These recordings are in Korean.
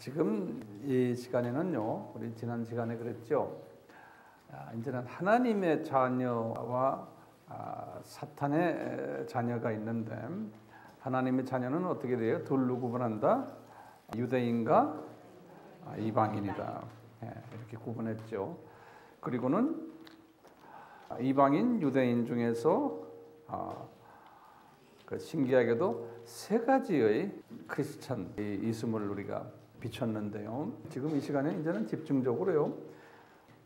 지금 이 시간에는요, 우리 지난 시간에 그랬죠. 이제는 하나님의 자녀와 사탄의 자녀가 있는데, 하나님의 자녀는 어떻게 돼요? 둘로 구분한다. 유대인과 이방인이다. 이렇게 구분했죠. 그리고는 이방인, 유대인 중에서 신기하게도 세 가지의 크리스찬이 있음을 우리가 비췄는데요. 지금 이 시간에 이제는 집중적으로요,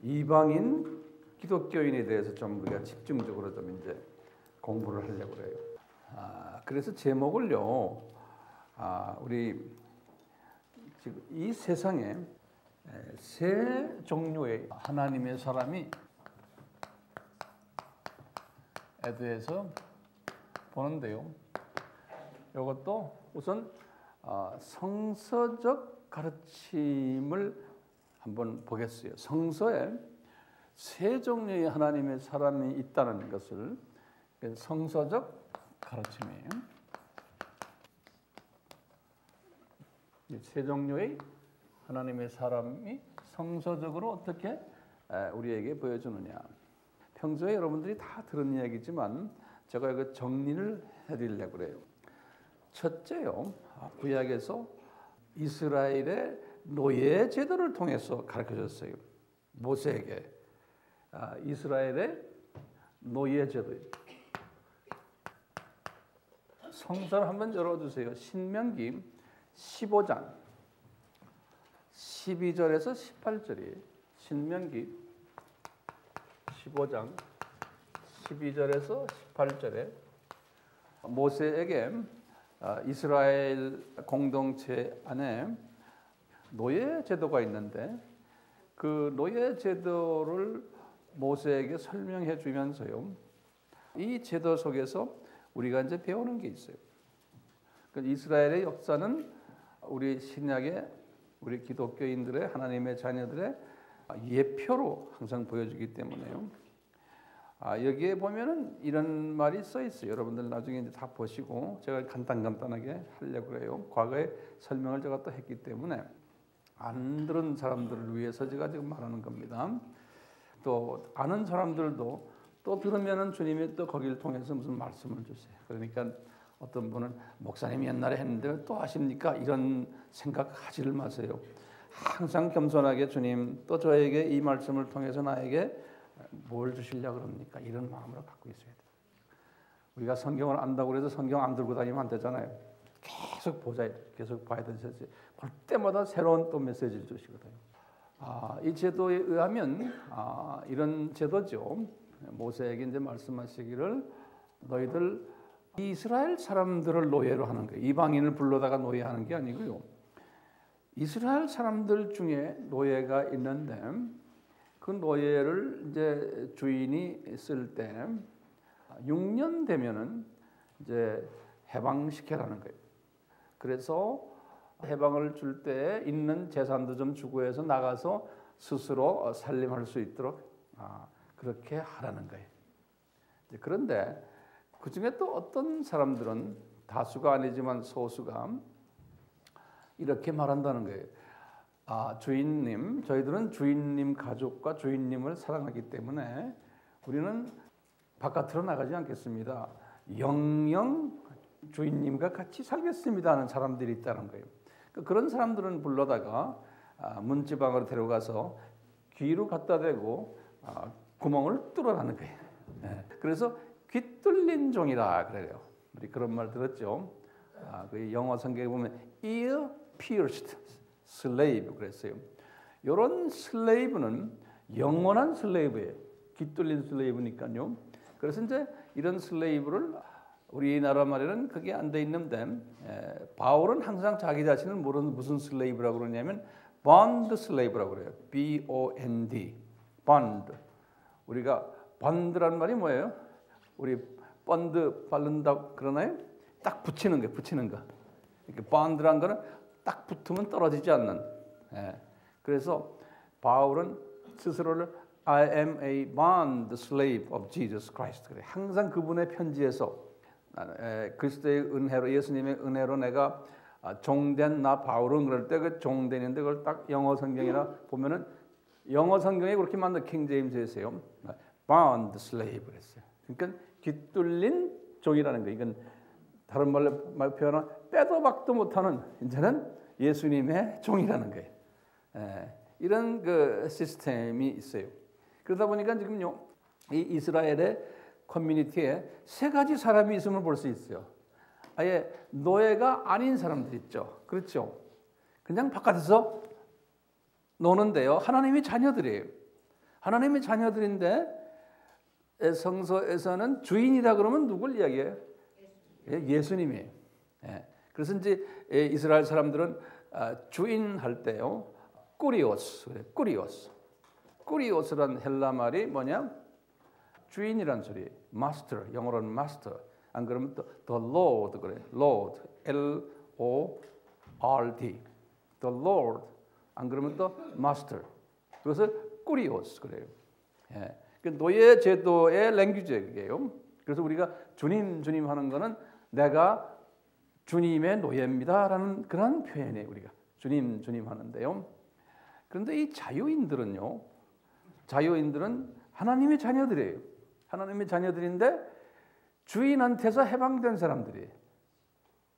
이방인 기독교인에 대해서 좀 우리가 집중적으로 좀 이제 공부를 하려고 그래요. 그래서 제목을요, 우리 지금 이 세상에 세 종류의 하나님의 사람이 에 대해서 보는데요. 이것도 우선 성서적 가르침을 한번 보겠어요. 성서에 세 종류의 하나님의 사람이 있다는 것을 성서적 가르침이에요. 세 종류의 하나님의 사람이 성서적으로 어떻게 우리에게 보여주느냐. 평소에 여러분들이 다 들은 이야기지만 제가 이거 정리를 해드리려고 그래요. 첫째요, 구약에서 이스라엘의 노예 제도를 통해서 가르쳐줬어요. 모세에게 이스라엘의 노예 제도. 성서를 한번 열어주세요. 신명기 15장 12절에서 18절이 신명기 15장 12절에서 18절에 모세에게 이스라엘 공동체 안에 노예 제도가 있는데 그 노예 제도를 모세에게 설명해 주면서요, 이 제도 속에서 우리가 이제 배우는 게 있어요. 이스라엘의 역사는 우리 신약의 우리 기독교인들의 하나님의 자녀들의 예표로 항상 보여주기 때문에요. 여기에 보면은 이런 말이 써 있어요. 여러분들 나중에 이제 다 보시고 제가 간단하게 하려고 해요. 과거에 설명을 제가 또 했기 때문에 안 들은 사람들을 위해서 제가 지금 말하는 겁니다. 또 아는 사람들도 또 들으면은 주님이 또 거기를 통해서 무슨 말씀을 주세요. 그러니까 어떤 분은 목사님이 옛날에 했는데 또 하십니까? 이런 생각하지를 마세요. 항상 겸손하게 주님 또 저에게 이 말씀을 통해서 나에게 뭘 주시려고 그럽니까? 이런 마음으로 갖고 있어야 돼요. 우리가 성경을 안다고 해서 성경 안 들고 다니면 안 되잖아요. 계속 계속 봐야 되죠. 볼 때마다 새로운 또 메시지를 주시거든요. 이 제도에 의하면 이런 제도죠. 모세에게 이제 말씀하시기를 너희들 이스라엘 사람들을 노예로 하는 거예요. 이방인을 불러다가 노예하는 게 아니고요. 이스라엘 사람들 중에 노예가 있는데 그 노예를 이제 주인이 쓸 때 6년 되면은 이제 해방시켜라는 거예요. 그래서 해방을 줄 때 있는 재산도 좀 주고 해서 나가서 스스로 살림할 수 있도록 그렇게 하라는 거예요. 그런데 그 중에 또 어떤 사람들은 다수가 아니지만 소수가 이렇게 말한다는 거예요. 주인님, 저희들은 주인님 가족과 주인님을 사랑하기 때문에 우리는 바깥으로 나가지 않겠습니다. 영영 주인님과 같이 살겠습니다 하는 사람들이 있다는 거예요. 그런 사람들은 불러다가 문지방으로 데려가서 귀로 갖다 대고 구멍을 뚫어라는 거예요. 그래서 귀 뚫린 종이라 그래요. 우리 그런 말 들었죠? 그 영어 성경에 보면 ear pierced slave 그랬어요. 이런 슬레이브는 영원한 슬레이브예요. 귀 뚫린 슬레이브니까요. 그래서 이제 이런 슬레이브를 우리나라 말에는 그게 안 돼 있는데 바울은 항상 자기 자신을 무슨 슬레이브라고 그러냐면 bond slave라고 그래요. B-O-N-D bond. 우리가 bond라는 말이 뭐예요? 우리 본드 바른다 그러나요? 딱 붙이는 거. 이렇게 bond라는 거는 딱 붙으면 떨어지지 않는. 그래서 바울은 스스로를 I am a bond slave of Jesus Christ. 그래. 항상 그분의 편지에서 그리스도의 은혜로 예수님의 은혜로 내가 종된 나 바울은 그럴 때 그 종된인데 그걸 딱 영어 성경이나 보면은 영어 성경에 그렇게 만든 킹 제임스에서요. bound slave 그랬어요. 그러니까 깃둘린 종이라는 거. 이건 다른 말로 표현하면 빼도 박도 못하는 이제는 예수님의 종이라는 거예요. 이런 그 시스템이 있어요. 그러다 보니까 지금요 이 이스라엘의 커뮤니티에 세 가지 사람이 있음을 볼 수 있어요. 아예 노예가 아닌 사람들 있죠. 그렇죠. 그냥 바깥에서 노는데요. 하나님의 자녀들이에요. 하나님의 자녀들인데 성서에서는 주인이다 그러면 누굴 이야기해요? 예수님이에요. 그래서 이제 이스라엘 사람들은 주인 할 때요. 꾸리오스란 헬라 말이 뭐냐? 주인이란 소리. 마스터, 영어로는 마스터. 안 그러면 또 the Lord 그래. Lord, L-O-R-D. The Lord. 안 그러면 또 마스터. 그래서 꾸리오스 그래요. 노예 제도의 랭귀지예요. 그래서 우리가 주님 하는 거는 내가 주님의 노예입니다라는 그런 표현이에요. 우리가 주님 하는데요. 그런데 이 자유인들은 하나님의 자녀들이에요. 하나님의 자녀들인데 주인한테서 해방된 사람들이에요.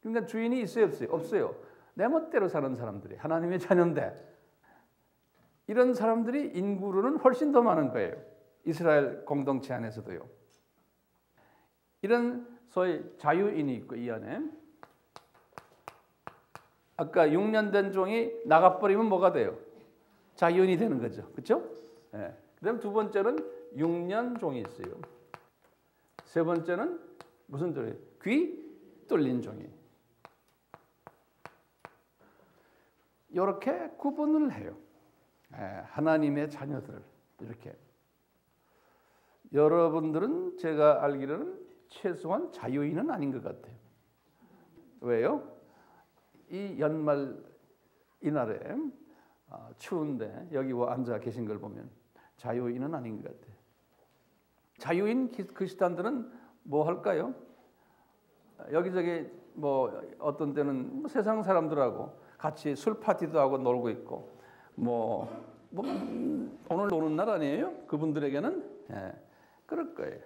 그러니까 주인이 있어요, 없어요? 없어요. 내 멋대로 사는 사람들이 하나님의 자녀인데 이런 사람들이 인구로는 훨씬 더 많은 거예요. 이스라엘 공동체 안에서도요. 이런 소위 자유인이 있고 이 안에 아까 6년 된 종이 나가버리면 뭐가 돼요? 자유인이 되는 거죠. 그렇죠? 그다음 두 번째는 6년 종이 있어요. 세 번째는 무슨 종이에요? 귀 뚫린 종이. 이렇게 구분을 해요. 하나님의 자녀들 이렇게. 여러분들은 제가 알기로는 최소한 자유인은 아닌 것 같아요. 왜요? 이 연말 이날에 추운데 여기 와 앉아 계신 걸 보면 자유인은 아닌 것 같아요. 자유인 크리스찬들은 뭐 할까요? 여기저기 뭐 어떤 때는 세상 사람들하고 같이 술 파티도 하고 놀고 있고 뭐 오늘 노는 날 아니에요? 그분들에게는 그럴 거예요.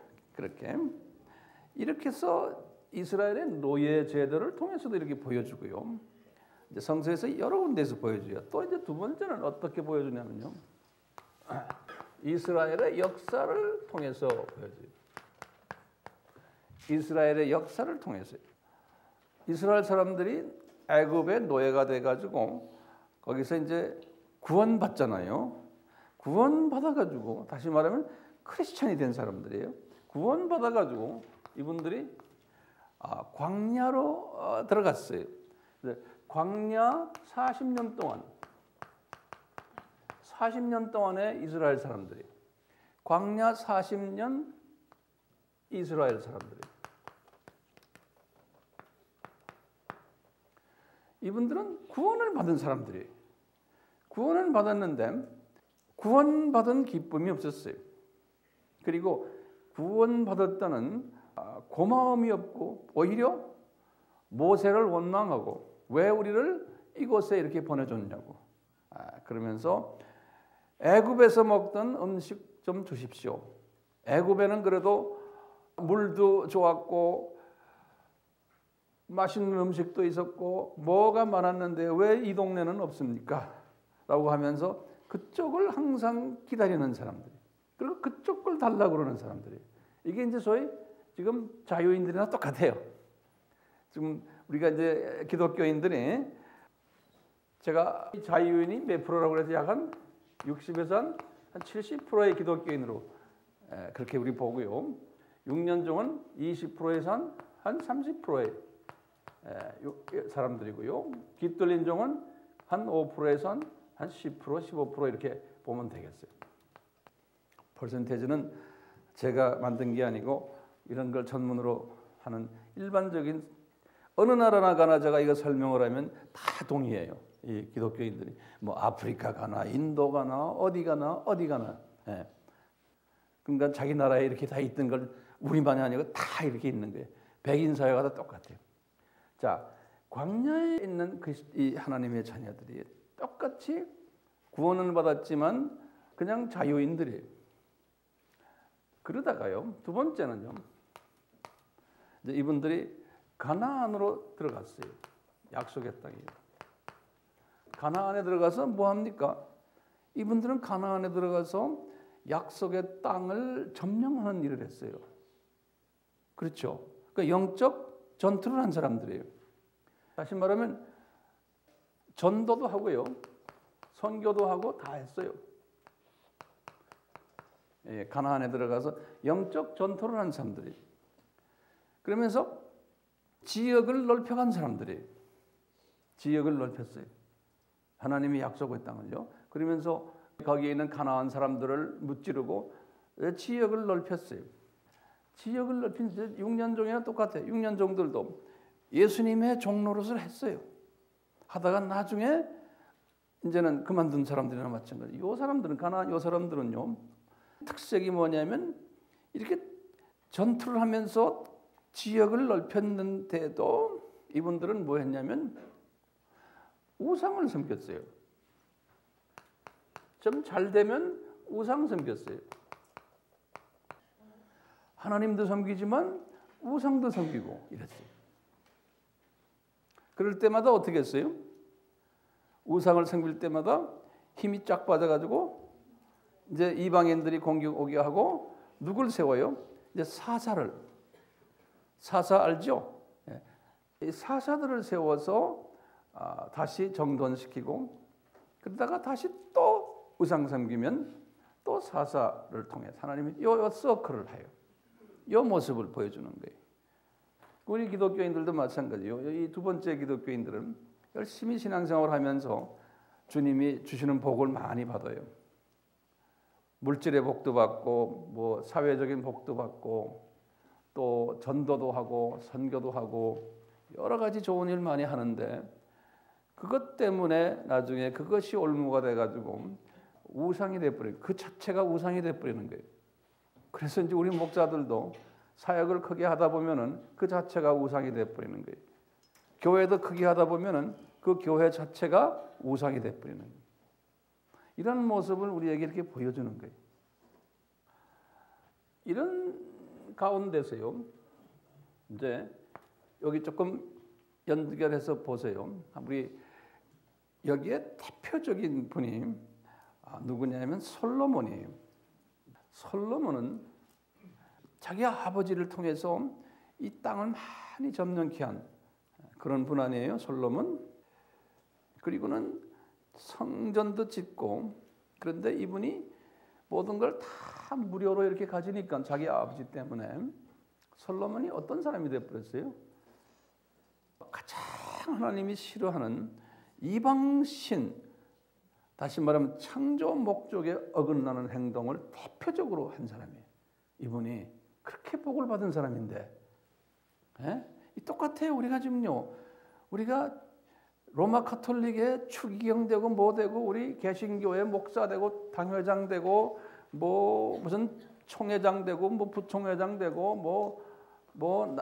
이렇게 해서 이스라엘의 노예 제도를 통해서도 이렇게 보여주고요. 이제 성서에서 여러 군데에서 보여줘요. 또 이제 두 번째는 어떻게 보여주냐면요. 이스라엘의 역사를 통해서 보여줘요. 이스라엘의 역사를 통해서. 이스라엘 사람들이 애굽의 노예가 돼가지고 거기서 이제 구원받잖아요. 구원받아가지고 다시 말하면 크리스찬이 된 사람들이에요. 구원받아가지고 이분들이 광야로 들어갔어요. 광야 40년 동안의 이스라엘 사람들이 광야 40년 이스라엘 사람들이 이분들은 구원을 받은 사람들이 구원을 받았는데 구원받은 기쁨이 없었어요. 그리고 구원받았다는 고마움이 없고 오히려 모세를 원망하고 왜 우리를 이곳에 이렇게 보내줬냐고 그러면서 애굽에서 먹던 음식 좀 주십시오. 애굽에는 그래도 물도 좋았고 맛있는 음식도 있었고 뭐가 많았는데 왜 이 동네는 없습니까? 라고 하면서 그쪽을 항상 기다리는 사람들이 그리고 그쪽 걸 달라고 그러는 사람들이 이게 이제 소위 지금 자유인들이나 똑같아요. 지금 우리가 이제 기독교인들이 제가 자유인이 몇 프로라고 해서 약 한 60에서 한 70%의 기독교인으로 그렇게 우리 보고요. 6년종은 20%에서 한 30%의 사람들이고요. 깃들린 종은 한 5%에서 한 10%, 15% 이렇게 보면 되겠어요. 퍼센테이지는 제가 만든 게 아니고 이런 걸 전문으로 하는 일반적인 어느 나라나 가나 제가 이거 설명을 하면 다 동의해요. 이 기독교인들이 뭐 아프리카 가나 인도 가나 어디 가나 그러니까 자기 나라에 이렇게 다 있던 걸 우리만이 아니고 다 이렇게 있는 거예요. 백인 사회가 다 똑같아요. 자, 광야에 있는 이 하나님의 자녀들이 똑같이 구원을 받았지만 그냥 자유인들이에요. 그러다가요, 두 번째는요, 이제 이분들이 가나안으로 들어갔어요. 약속의 땅이에요. 가나안에 들어가서 뭐 합니까? 이분들은 가나안에 들어가서 약속의 땅을 점령하는 일을 했어요. 그렇죠? 그러니까 영적 전투를 한 사람들이에요. 다시 말하면 전도도 하고요, 선교도 하고 다 했어요. 예, 가나안에 들어가서 영적 전투를 한 사람들이에요. 그러면서 지역을 넓혀간 사람들이에요. 지역을 넓혔어요. 하나님이 약속의 땅을요. 그러면서 거기에 있는 가나안 사람들을 무찌르고 지역을 넓혔어요. 지역을 넓힌 6년 종이나 똑같아요. 6년 종들도 예수님의 종노릇을 했어요. 하다가 나중에 이제는 그만둔 사람들이나 마찬가지. 이 사람들은 가나안 이 사람들은요, 특색이 뭐냐면 이렇게 전투를 하면서 지역을 넓혔는데도 이분들은 뭐 했냐면 우상을 섬겼어요. 좀 잘 되면 우상 섬겼어요. 하나님도 섬기지만 우상도 섬기고 이랬어요. 그럴 때마다 어떻게 했어요? 우상을 섬길 때마다 힘이 쫙 빠져가지고 이제 이방인들이 공격 오게 하고 누굴 세워요? 이제 사사 알죠? 이 사사들을 세워서 다시 정돈시키고 그러다가 다시 또 우상 섬기면 또 사사를 통해 하나님이 요 서클을 해요. 요 모습을 보여주는 거예요. 우리 기독교인들도 마찬가지예요. 이 두 번째 기독교인들은 열심히 신앙생활을 하면서 주님이 주시는 복을 많이 받아요. 물질의 복도 받고 뭐 사회적인 복도 받고 또 전도도 하고 선교도 하고 여러 가지 좋은 일 많이 하는데 그것 때문에 나중에 그것이 올무가 돼가지고 우상이 돼버려요. 그 자체가 우상이 돼버리는 거예요. 그래서 이제 우리 목사들도 사역을 크게 하다 보면은 그 자체가 우상이 돼버리는 거예요. 교회도 크게 하다 보면은 그 교회 자체가 우상이 돼버리는 거예요. 이런 모습을 우리에게 이렇게 보여주는 거예요. 이런 가운데서요, 이제 여기 조금 연결해서 보세요. 우리 여기에 대표적인 분이 누구냐면 솔로몬이에요. 솔로몬은 자기 아버지를 통해서 이 땅을 많이 점령케 한 그런 분 아니에요, 솔로몬? 그리고는 성전도 짓고, 그런데 이분이 모든 걸 다 무료로 이렇게 가지니까 자기 아버지 때문에 솔로몬이 어떤 사람이 되어버렸어요? 가장 하나님이 싫어하는 이방신, 다시 말하면 창조 목적에 어긋나는 행동을 대표적으로 한 사람이에요. 이분이 그렇게 복을 받은 사람인데, 똑같아요. 우리가 지금요, 우리가 로마 카톨릭에 추기경 되고 뭐 되고 우리 개신교회 목사 되고 당회장 되고 뭐 무슨 총회장 되고 뭐 부총회장 되고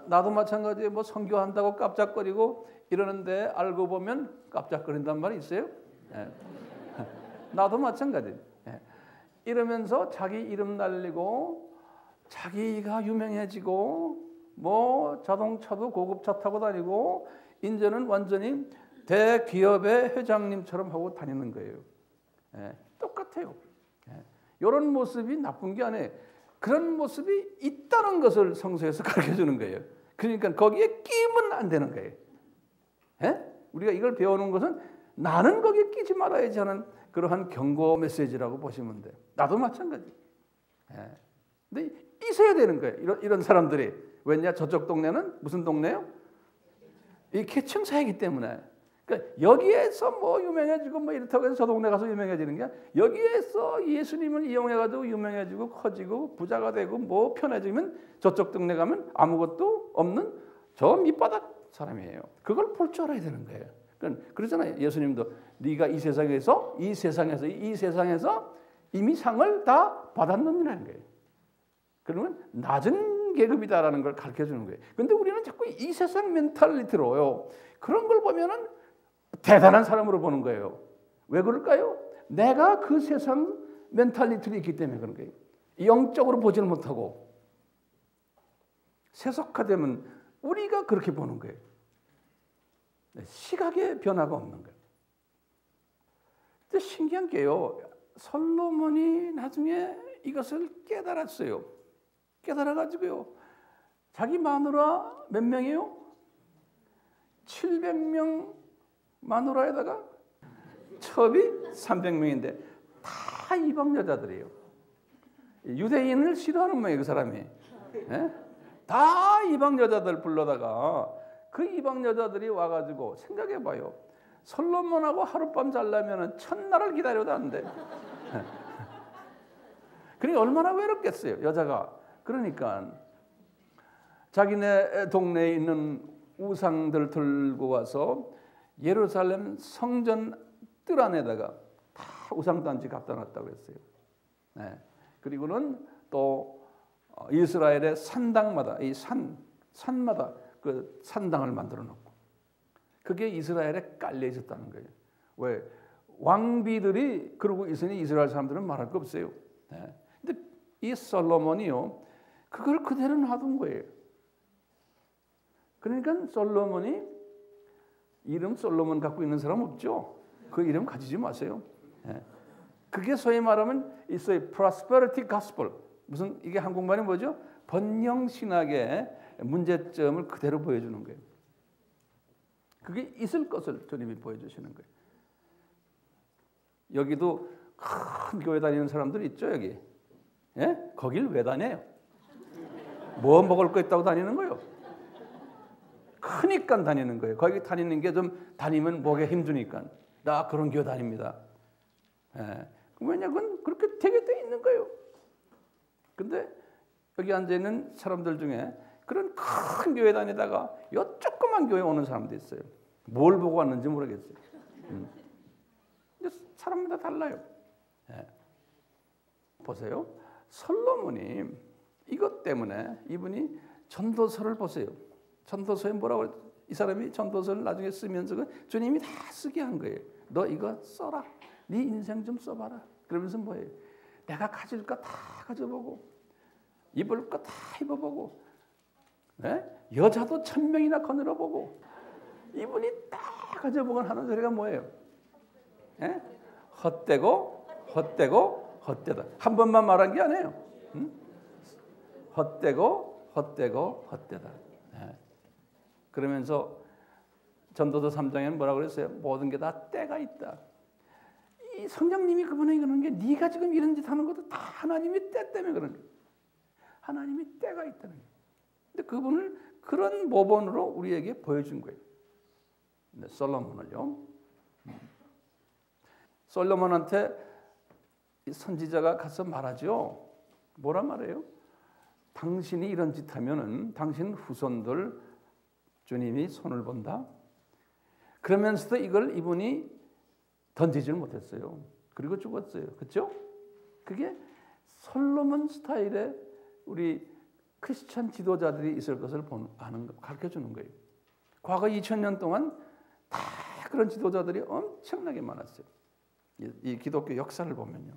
나도 마찬가지에 뭐 선교한다고 깜짝거리고 이러는데 알고 보면 깜짝거린단 말이 있어요. 나도 마찬가지. 이러면서 자기 이름 날리고 자기가 유명해지고 뭐 자동차도 고급차 타고 다니고 이제는 완전히 대기업의 회장님처럼 하고 다니는 거예요. 똑같아요. 이런 모습이 나쁜 게 아니에요. 그런 모습이 있다는 것을 성서에서 가르쳐주는 거예요. 그러니까 거기에 끼면 안 되는 거예요. 우리가 이걸 배우는 것은 나는 거기에 끼지 말아야지 하는 그러한 경고 메시지라고 보시면 돼요. 나도 마찬가지. 근데 있어야 되는 거예요. 이런 사람들이. 왜냐? 저쪽 동네는 무슨 동네요? 이 계층 사회이기 때문에. 그러니까 여기에서 뭐 유명해지고 뭐 이렇다고 해서 저 동네 가서 유명해지는 게 여기에서 예수님을 이용해가지고 유명해지고 커지고 부자가 되고 뭐 편해지면 저쪽 동네 가면 아무것도 없는 저 밑바닥 사람이에요. 그걸 볼 줄 알아야 되는 거예요. 그러잖아요. 예수님도 네가 이 세상에서 이미 상을 다 받았느니라는 거예요. 그러면 낮은 계급이다라는 걸 가르쳐 주는 거예요. 그런데 우리는 자꾸 이 세상 멘탈리티로요. 그런 걸 보면은 대단한 사람으로 보는 거예요. 왜 그럴까요? 내가 그 세상 멘탈리티를 있기 때문에 그런 거예요. 영적으로 보지는 못하고 세속화되면 우리가 그렇게 보는 거예요. 시각의 변화가 없는 거예요. 근데 신기한 게요. 솔로몬이 나중에 이것을 깨달았어요. 깨달아가지고요. 자기 마누라 몇 명이에요? 700명 마누라에다가 첩이 300명인데 다 이방 여자들이에요. 유대인을 싫어하는 모양이에요, 그 사람이. 예? 다 이방 여자들 불러다가 그 이방 여자들이 와가지고 생각해봐요. 솔로몬하고 하룻밤 자려면 첫날을 기다려도 안 돼. 그러니까 얼마나 외롭겠어요, 여자가. 그러니까 자기네 동네에 있는 우상들 들고 와서 예루살렘 성전 뜰 안에다가 다 우상단지 갖다 놨다고 했어요. 네. 그리고는 또 이스라엘의 산당마다 이 산마다 그 산당을 만들어 놓고 그게 이스라엘에 깔려 있었다는 거예요. 왜? 왕비들이 그러고 있으니 이스라엘 사람들은 말할 거 없어요. 네. 근데 이 솔로몬이요 그걸 그대로 놔둔 거예요. 그러니까 솔로몬이 이름 솔로몬 갖고 있는 사람 없죠. 그 이름 가지지 마세요. 네. 그게 소위 말하면 있어요. prosperity gospel. 무슨 이게 한국말이 뭐죠? 번영 신학의 문제점을 그대로 보여주는 거예요. 그게 있을 것을 주님이 보여주시는 거예요. 여기도 큰 교회 다니는 사람들 있죠, 여기. 예? 거길 왜 다녀요? 뭐 먹을 거 있다고 다니는 거예요? 크니까 다니는 거예요. 거기 다니는 게 좀 다니면 목에 힘주니까. 나 그런 교회 다닙니다. 예. 왜냐면 그렇게 되게 돼 있는 거예요. 근데 여기 앉아 있는 사람들 중에 그런 큰 교회 다니다가 요 조그만 교회 오는 사람도 있어요. 뭘 보고 왔는지 모르겠어요. 근데 사람마다 달라요. 예. 보세요. 솔로몬이 이것 때문에 이분이 전도서를 보세요. 전도서에 뭐라고 이 사람이 전도서를 나중에 쓰면서 주님이 다 쓰게 한 거예요. 너 이거 써라. 네 인생 좀 써봐라. 그러면서 뭐예요? 내가 가질 거 다 가져보고 입을 거 다 입어보고 네? 여자도 1000명이나 거느려보고 이분이 다 가져보고 하는 소리가 뭐예요? 네? 헛되고 헛되고 헛되다. 한 번만 말한 게 아니에요. 응? 헛되고 헛되고 헛되다. 네. 그러면서 전도서 3장에는 뭐라고 그랬어요? 모든 게 다 때가 있다. 이 성령님이 그분에게 그러는 게 네가 지금 이런 짓 하는 것도 다 하나님의 때 때문에 그런 거예요. 하나님이 때가 있다는 거예요. 근데 그분을 그런 모본으로 우리에게 보여준 거예요. 네, 솔로몬을요. 솔로몬한테 선지자가 가서 말하죠. 뭐라 말해요? 당신이 이런 짓 하면은 당신 후손들 주님이 손을 본다. 그러면서도 이걸 이분이 던지지를 못했어요. 그리고 죽었어요. 그렇죠? 그게 솔로몬 스타일의 우리 크리스천 지도자들이 있을 것을 가르쳐주는 거예요. 과거 2000년 동안 다 그런 지도자들이 엄청나게 많았어요. 이 기독교 역사를 보면요.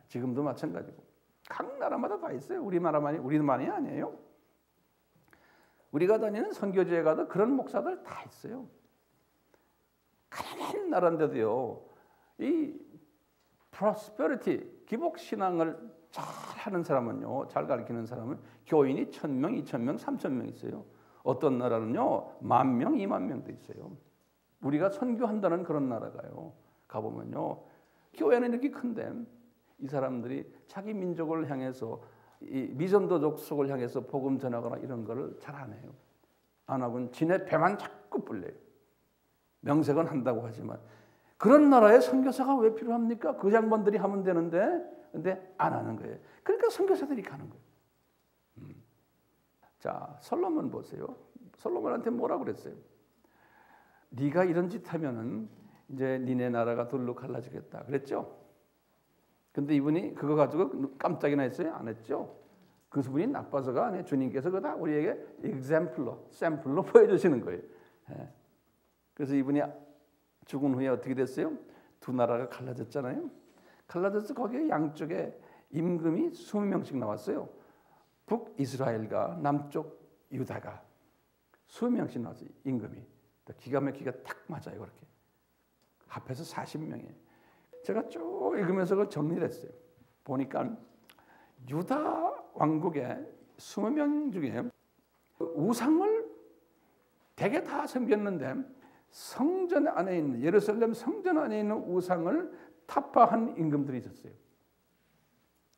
지금도 마찬가지고. 각 나라마다 다 있어요. 우리만이 아니에요. 우리가 다니는 선교지에 가도 그런 목사들 다 있어요. 가난한 나라인데도요. 이 prosperity, 기복신앙을 잘 하는 사람은요. 잘 가르치는 사람은 교인이 1000명, 2000명, 3000명 있어요. 어떤 나라는요. 10,000명, 20,000명도 있어요. 우리가 선교한다는 그런 나라가요. 가보면요. 교회는 이렇게 큰데 이 사람들이 자기 민족을 향해서 이 미전도적 속을 향해서 복음 전하거나 이런 거를 잘 안 해요. 안 하고는 지네 배만 자꾸 불려요. 명색은 한다고 하지만 그런 나라에 선교사가 왜 필요합니까? 그 장관들이 하면 되는데 근데 안 하는 거예요. 그러니까 선교사들이 가는 거예요. 자, 솔로몬 보세요. 솔로몬한테 뭐라고 그랬어요? 네가 이런 짓 하면은 이제 니네 나라가 둘로 갈라지겠다 그랬죠? 근데 이분이 그거 가지고 깜짝이나 했어요? 안 했죠? 그 분이 나빠서가 아니에요. 주님께서 그다 우리에게 샘플로 보여주시는 거예요. 예. 그래서 이분이 죽은 후에 어떻게 됐어요? 두 나라가 갈라졌잖아요. 갈라져서 거기에 양쪽에 임금이 20명씩 나왔어요. 북이스라엘과 남쪽 유다가 20명씩 나왔어요. 임금이. 기가 막히게 딱 맞아요. 그렇게. 합해서 40명이에요. 제가 쭉 읽으면서 그걸 정리를 했어요. 보니까 유다 왕국의 20명 중에 우상을 대개 다 섬겼는데 성전 안에 있는 예루살렘 성전 안에 있는 우상을 타파한 임금들이 있었어요.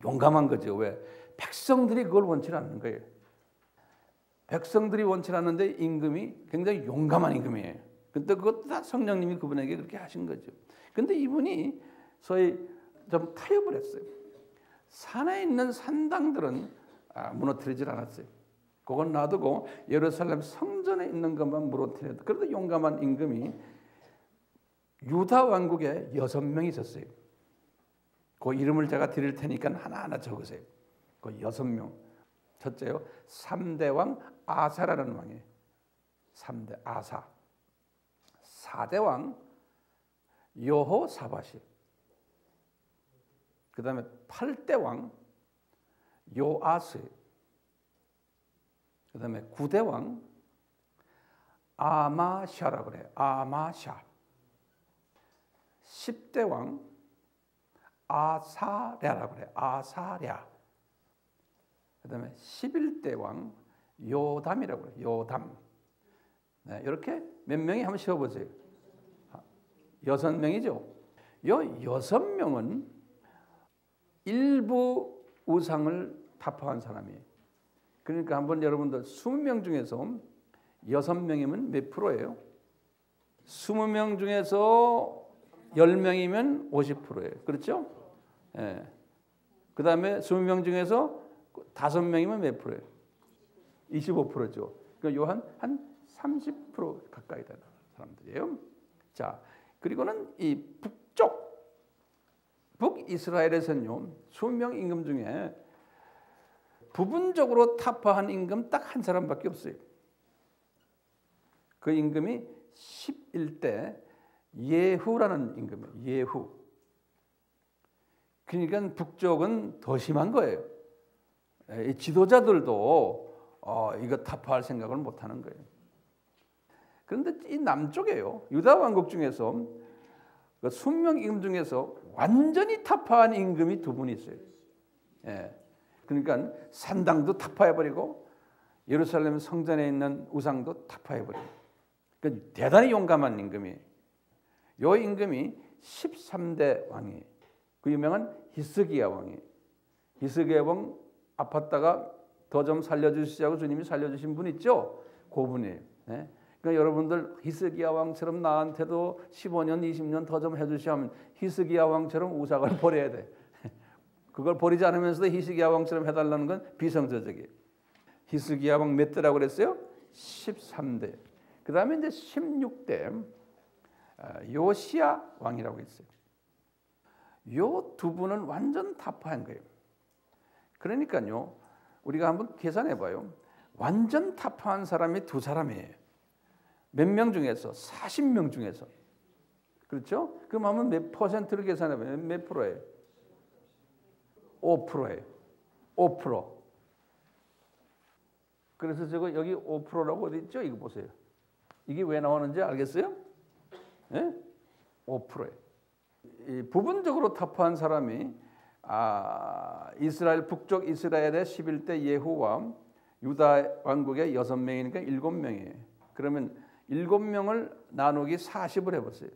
용감한 거죠. 왜? 백성들이 그걸 원치 않는 거예요. 백성들이 원치 않는데 임금이 굉장히 용감한 임금이에요. 근데 그것도 다 성령님이 그분에게 그렇게 하신 거죠. 근데 이분이 소위 좀 타협을 했어요. 산에 있는 산당들은 무너뜨리질 않았어요. 그건 놔두고 예루살렘 성전에 있는 것만 무너뜨렸다. 그래도 용감한 임금이 유다 왕국에 6명이 있었어요. 그 이름을 제가 드릴 테니까 하나하나 적으세요. 그 6명. 첫째요. 3대 왕 아사라는 왕이에요. 3대 아사. 4대 왕 여호사밧이. 그 다음에 8대 왕 요아스. 그 다음에 9대 왕 아마샤라고 그래요. 아마샤. 10대 왕 아사랴라고 그래요. 아사랴. 그 다음에 11대 왕 요담이라고 그래요. 요담. 네, 이렇게 몇 명이 한번 쉬어보세요. 6명이죠. 요 6명은 일부 우상을 타파한 사람이에요. 그러니까 한번 여러분들 20명 중에서 6명이면 몇 프로예요? 20명 중에서 10명이면 50%예요. 그렇죠? 예. 그 다음에 20명 중에서 5명이면 몇 프로예요? 25%죠. 그러니까 한 30% 가까이 되는 사람들이에요. 자, 그리고는 이 북이스라엘에서는요, 20명 임금 중에 부분적으로 타파한 임금 딱 한 사람밖에 없어요. 그 임금이 11대 예후라는 임금이에요. 예후. 그러니까 북쪽은 더 심한 거예요. 이 지도자들도 이거 타파할 생각을 못 하는 거예요. 그런데 이 남쪽에요. 유다 왕국 중에서 그 20명 임금 중에서 완전히 타파한 임금이 2분이 있어요. 예. 그러니까 산당도 타파해버리고 예루살렘 성전에 있는 우상도 타파해버리고. 그러니까 대단히 용감한 임금이에요. 이 임금이 13대 왕이에요. 그 유명한 히스기야 왕이에요. 히스기야 왕 아팠다가 더 좀 살려주시자고 주님이 살려주신 분 있죠? 그분이에요. 네? 그러니까 여러분들 히스기야 왕처럼 나한테도 15년, 20년 더 좀 해주시면 히스기야 왕처럼 우상을 버려야 돼. 그걸 버리지 않으면서도 히스기야 왕처럼 해달라는 건 비성저적이에요. 히스기야 왕 몇 대라고 그랬어요? 13대. 그 다음에 이제 16대 요시야 왕이라고 있어요. 요 2분은 완전 타파한 거예요. 그러니까요, 우리가 한번 계산해 봐요. 완전 타파한 사람이 2사람이에요. 몇 명 중에서? 40명 중에서. 그렇죠? 그럼 한번 몇 퍼센트를 계산해 봐요. 몇 프로예요? 5%예요. 5%. 그래서 저거 여기 5%라고 어디 있죠? 이거 보세요. 이게 왜 나오는지 알겠어요? 네? 5%예요. 이 부분적으로 타파한 사람이 이스라엘 북쪽 이스라엘의 11대 예후와 유다 왕국의 6명이니까 7명이에요. 그러면 7명을 나누기 40을 해보세요.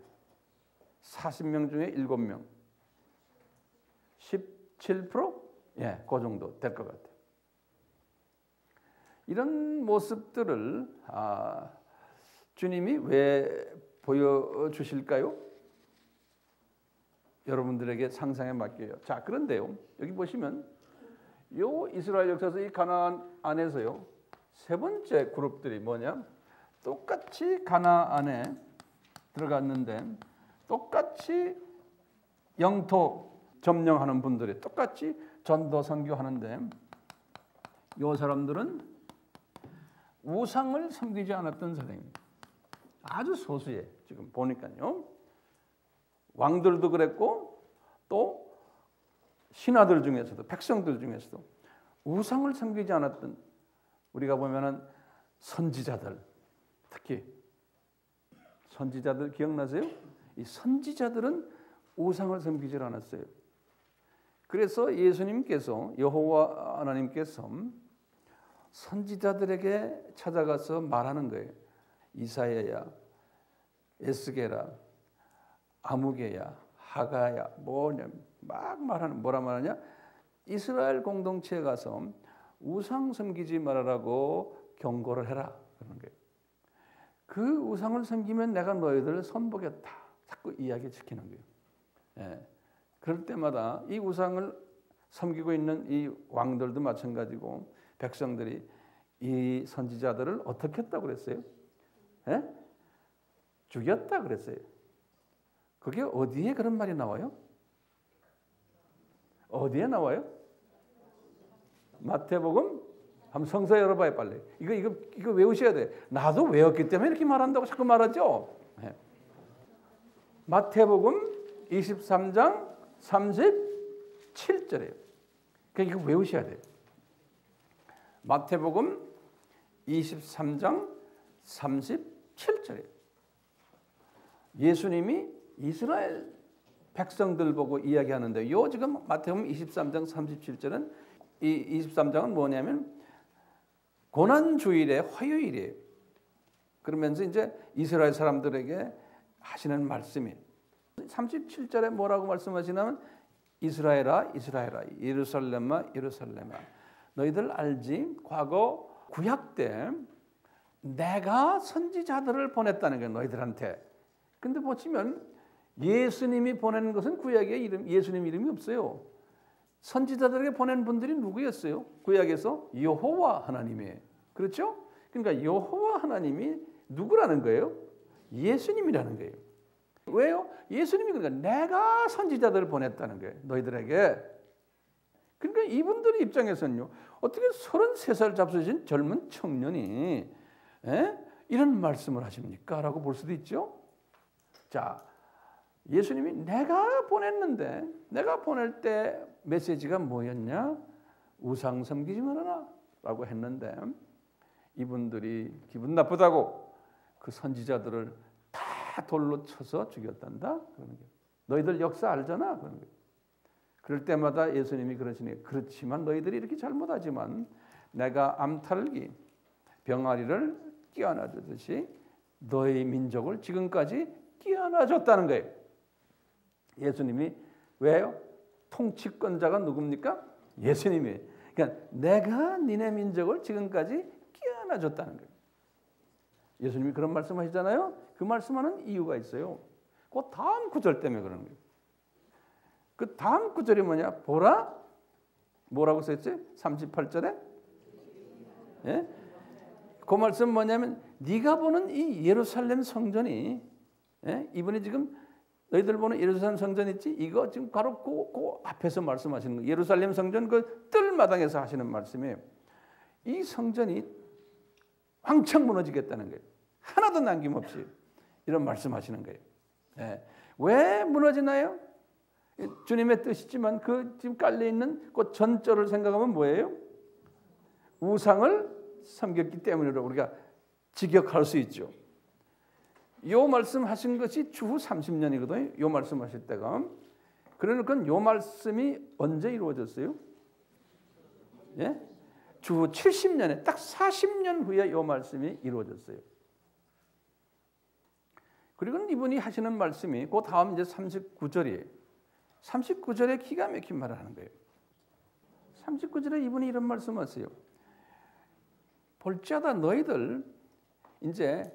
40명 중에 7명. 17%? 예, 그 정도 될 것 같아요. 이런 모습들을 주님이 왜 보여주실까요? 여러분들에게 상상에 맡겨요. 자, 그런데요, 여기 보시면 요 이스라엘 역사에서 이 가나안 안에서요, 3번째 그룹들이 뭐냐? 똑같이 가나안에 들어갔는데 똑같이 영토 점령하는 분들이 똑같이 전도 선교하는데 이 사람들은 우상을 섬기지 않았던 사람입니다. 아주 소수예요. 지금 보니까요. 왕들도 그랬고 또 신하들 중에서도 백성들 중에서도 우상을 섬기지 않았던 우리가 보면은 선지자들 특히 선지자들 기억나세요? 이 선지자들은 우상을 섬기지 않았어요. 그래서 예수님께서 여호와 하나님께서 선지자들에게 찾아가서 말하는 거예요. 이사야야, 에스겔아, 아무개야, 하가야, 뭐냐 막 말하는 뭐라 말하냐? 이스라엘 공동체에 가서 우상 섬기지 말아라고 경고를 해라 그러는 거예요. 그 우상을 섬기면 내가 너희들을 선보겠다. 자꾸 이야기 지키는 거예요. 예. 그럴 때마다 이 우상을 섬기고 있는 이 왕들도 마찬가지고 백성들이 이 선지자들을 어떻게 했다고 그랬어요? 예? 죽였다 그랬어요. 그게 어디에 그런 말이 나와요? 어디에 나와요? 마태복음 한번 성서 열어봐요 빨리. 이거 외우셔야 돼. 나도 외웠기 때문에 이렇게 말한다고 자꾸 말하죠. 네. 마태복음 23장 37절이에요. 그러니까 이거 외우셔야 돼요. 마태복음 23장 37절이에요. 예수님이 이스라엘 백성들 보고 이야기하는데 요 지금 마태복음 23장 37절은 이 23장은 뭐냐면 고난주일의 화요일이에요. 그러면서 이제 이스라엘 사람들에게 하시는 말씀이 37절에 뭐라고 말씀하시냐면 이스라엘아 이스라엘아 예루살렘아 예루살렘아 너희들 알지? 과거 구약 때 내가 선지자들을 보냈다는 거예요. 너희들한테. 근데 보시면 예수님이 보낸 것은 구약에 예수님 이름이 없어요. 선지자들에게 보낸 분들이 누구였어요? 구약에서 여호와 하나님이에요. 그렇죠? 그러니까 여호와 하나님이 누구라는 거예요? 예수님이라는 거예요. 왜요? 예수님이 그러니까 내가 선지자들을 보냈다는 거예요. 너희들에게. 그러니까 이분들 입장에서는요. 어떻게 33살 잡수신 젊은 청년이 이런 말씀을 하십니까? 라고 볼 수도 있죠. 자, 예수님이 내가 보냈는데 내가 보낼 때 메시지가 뭐였냐? 우상 섬기지 말아라 라고 했는데 이분들이 기분 나쁘다고 그 선지자들을 다 돌로 쳐서 죽였단다. 그러는 거예요. 너희들 역사 알잖아. 그러는 거예요. 그럴 때마다 예수님이 그러시니 그렇지만 너희들이 이렇게 잘못하지만 내가 암탈기 병아리를 끼워놔주듯이 너희 민족을 지금까지 끼워놔줬다는 거예요. 예수님이 왜요? 통치권자가 누굽니까? 예수님이. 그러니까 내가 니네 민족을 지금까지 끼워놔줬다는 거예요. 예수님이 그런 말씀하시잖아요. 그 말씀하는 이유가 있어요. 그 다음 구절 때문에 그러는 거예요. 그 다음 구절이 뭐냐? 보라. 뭐라고 써있지? 38절에. 예? 그 말씀 뭐냐면 네가 보는 이 예루살렘 성전이 이분이 지금 너희들 보는 예루살렘 성전 있지? 이거 지금 바로 그 앞에서 말씀하시는 거예요. 예루살렘 성전 그 뜰마당에서 하시는 말씀이에요. 이 성전이 왕창 무너지겠다는 거예요. 하나도 남김없이 이런 말씀하시는 거예요. 왜 무너지나요? 주님의 뜻이지만 그 지금 깔려 있는 그 전절을 생각하면 뭐예요? 우상을 섬겼기 때문이라고 우리가 직역할 수 있죠. 요 말씀하신 것이 주후 30년이거든요. 요 말씀하실 때가. 그러니까 요 말씀이 언제 이루어졌어요? 예? 주후 70년에 딱 40년 후에 요 말씀이 이루어졌어요. 그리고 이분이 하시는 말씀이 그 다음 이제 39절이에요. 39절에 기가 막힌 말을 하는 거예요. 39절에 이분이 이런 말씀하세요. 볼지어다 너희들 이제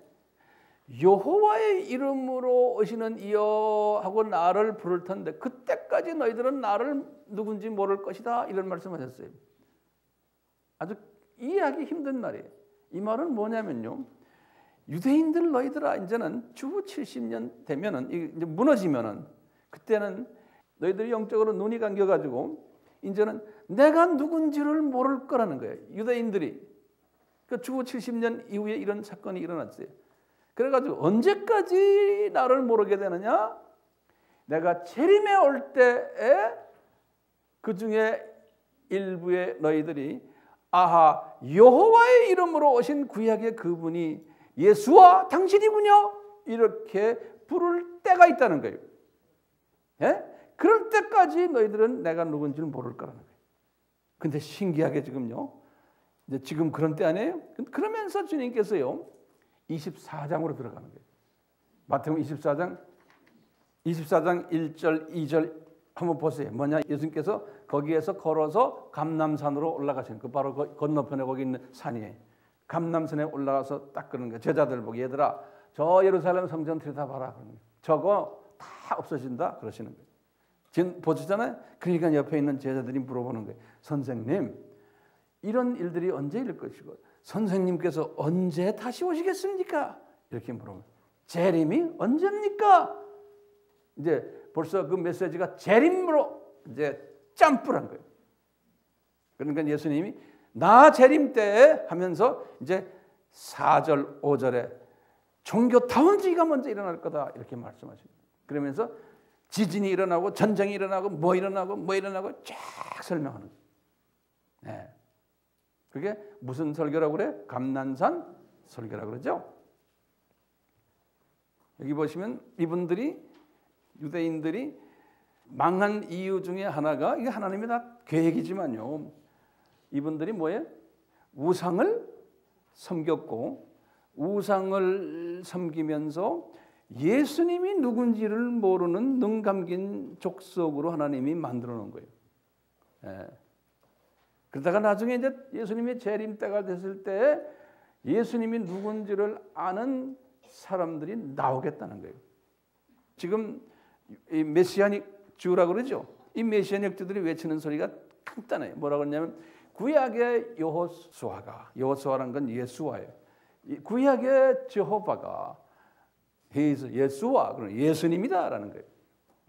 여호와의 이름으로 오시는 이여 하고 나를 부를 텐데 그때까지 너희들은 나를 누군지 모를 것이다. 이런 말씀하셨어요. 아주 이해하기 힘든 말이에요. 이 말은 뭐냐면요. 유대인들 너희들아 이제는 주후 70년 되면은 이제 무너지면은 그때는 너희들이 영적으로 눈이 감겨가지고 이제는 내가 누군지를 모를 거라는 거예요. 유대인들이 그 주후 70년 이후에 이런 사건이 일어났어요. 그래가지고 언제까지 나를 모르게 되느냐? 내가 재림에 올 때에 그 중에 일부의 너희들이 아하, 여호와의 이름으로 오신 구약의 그분이 예수와 당신이군요, 이렇게 부를 때가 있다는 거예요. 예? 그럴 때까지 너희들은 내가 누군지를 모를 거라는 거예요. 근데 신기하게 지금요, 이제 지금 그런 때 아니에요? 그러면서 주님께서요 24장으로 들어가는 거예요. 마태복음 24장 1절 2절 한번 보세요. 뭐냐? 예수님께서 거기에서 걸어서 감람산으로 올라가시는 그 바로 건너편에 거기 있는 산이에요. 감람산에 올라가서 딱 그러는 거예요. 제자들 보고 얘들아 저 예루살렘 성전 들여다봐라. 저거 다 없어진다 그러시는 거예요. 지금 보시잖아요. 그러니까 옆에 있는 제자들이 물어보는 거예요. 선생님, 이런 일들이 언제 일을 것이고 선생님께서 언제 다시 오시겠습니까? 이렇게 물어보면 재림이 언제입니까? 이제 벌써 그 메시지가 재림으로 이제 짬뿌한 거예요. 그러니까 예수님이 나 재림 때에 하면서 이제 4절 5절에 종교타운주의가 먼저 일어날 거다 이렇게 말씀하십니다. 그러면서 지진이 일어나고 전쟁이 일어나고 뭐 일어나고 쫙 설명하는 거예요. 네. 그게 무슨 설교라고 그래? 감난산 설교라고 그러죠. 여기 보시면 이분들이 유대인들이 망한 이유 중에 하나가 이게 하나님의 다 계획이지만요. 이분들이 뭐예요? 우상을 섬겼고 우상을 섬기면서 예수님이 누군지를 모르는 눈 감긴 족속으로 하나님이 만들어 놓은 거예요. 예. 그러다가 나중에 이제 예수님의 재림 때가 됐을 때 예수님이 누군지를 아는 사람들이 나오겠다는 거예요. 지금 이 메시아닉 주라고 그러죠. 이 메시아닉 주들이 외치는 소리가 간단해요. 뭐라고 그러냐면 구약의 여호수아라는 건 예수와예요. 구약의 제호바가 예수와 예수님이다라는 거예요.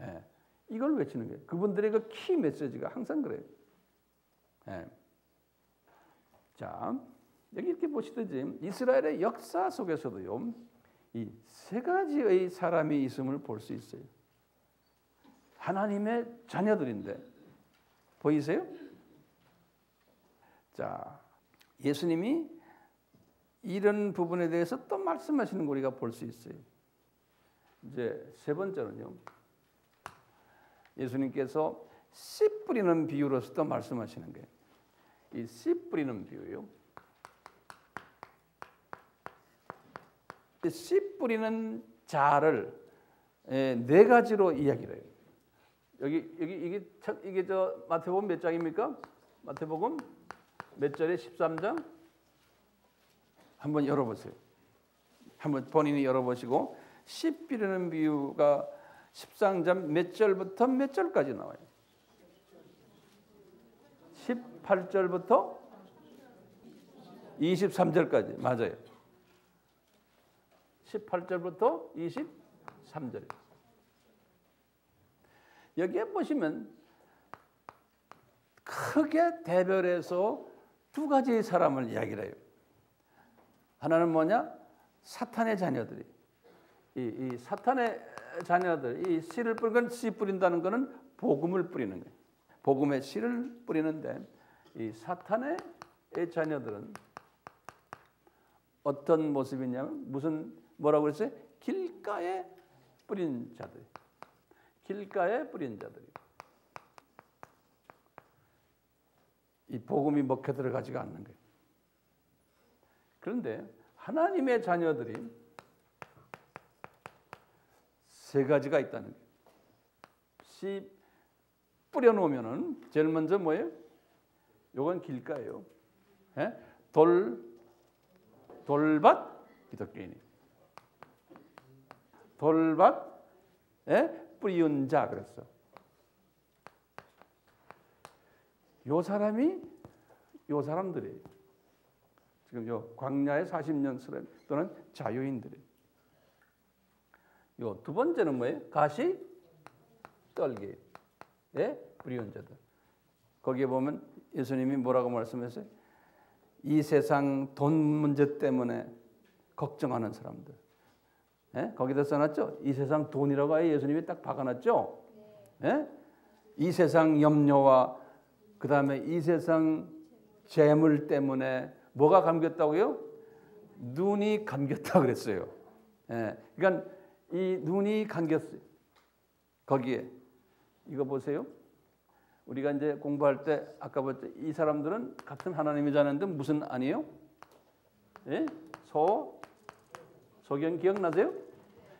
예. 이걸 외치는 거예요. 그분들의 그 키 메시지가 항상 그래요. 예. 자, 여기 이렇게 보시듯이 이스라엘의 역사 속에서도요, 이 세 가지의 사람이 있음을 볼 수 있어요. 하나님의 자녀들인데 보이세요? 자, 예수님이 이런 부분에 대해서 또 말씀하시는 거 우리가 볼 수 있어요. 이제 세 번째는요, 예수님께서 씨 뿌리는 비유로서 또 말씀하시는 거예요. 이 씨 뿌리는 비유요. 씨 뿌리는 자를 네 가지로 이야기를 해요. 이게 저 마태복음 몇 장입니까? 마태복음 몇 절에 13장? 한번 열어보세요. 한번 본인이 열어보시고 씨 뿌리는 비유가 13장 몇 절부터 몇 절까지 나와요? 18절부터 23절까지 맞아요. 18절부터 23절. 여기에 보시면 크게 대별해서 두 가지의 사람을 이야기를 해요. 하나는 뭐냐? 사탄의 자녀들이. 이 사탄의 자녀들, 이 씨를 뿌리는 씨 뿌린다는 것은 복음을 뿌리는 거예요. 복음의 씨를 뿌리는데 이 사탄의 자녀들은 어떤 모습이냐면 뭐라고 그랬어요? 길가에 뿌린 자들. 길가에 뿌린 자들이. 이 복음이 먹혀 들어가지가 않는 거예요. 그런데 하나님의 자녀들이 세 가지가 있다는 거예요. 씨 뿌려놓으면은 제일 먼저 뭐예요? 요건 길가예요. 예? 돌밭 기독교인이. 돌밭에 뿌리운 자 그랬어. 요 사람들이 지금 요 광야의 40년 수련 또는 자유인들이. 요 두 번째는 뭐예요? 가시 떨기에 뿌리운 자들. 거기에 보면 예수님이 뭐라고 말씀했어요? 이 세상 돈 문제 때문에 걱정하는 사람들, 예? 거기다 써놨죠. 이 세상 돈이라고 아예 예수님이 딱 박아놨죠. 예? 이 세상 염려와 그 다음에 이 세상 재물 때문에 뭐가 감겼다고요? 눈이 감겼다 그랬어요. 예. 그러니까 이 눈이 감겼어요. 거기에 이거 보세요. 우리가 이제 공부할 때 아까 봤죠. 이 사람들은 같은 하나님의 자녀인데 무슨 아니에요? 예? 소경 기억나세요?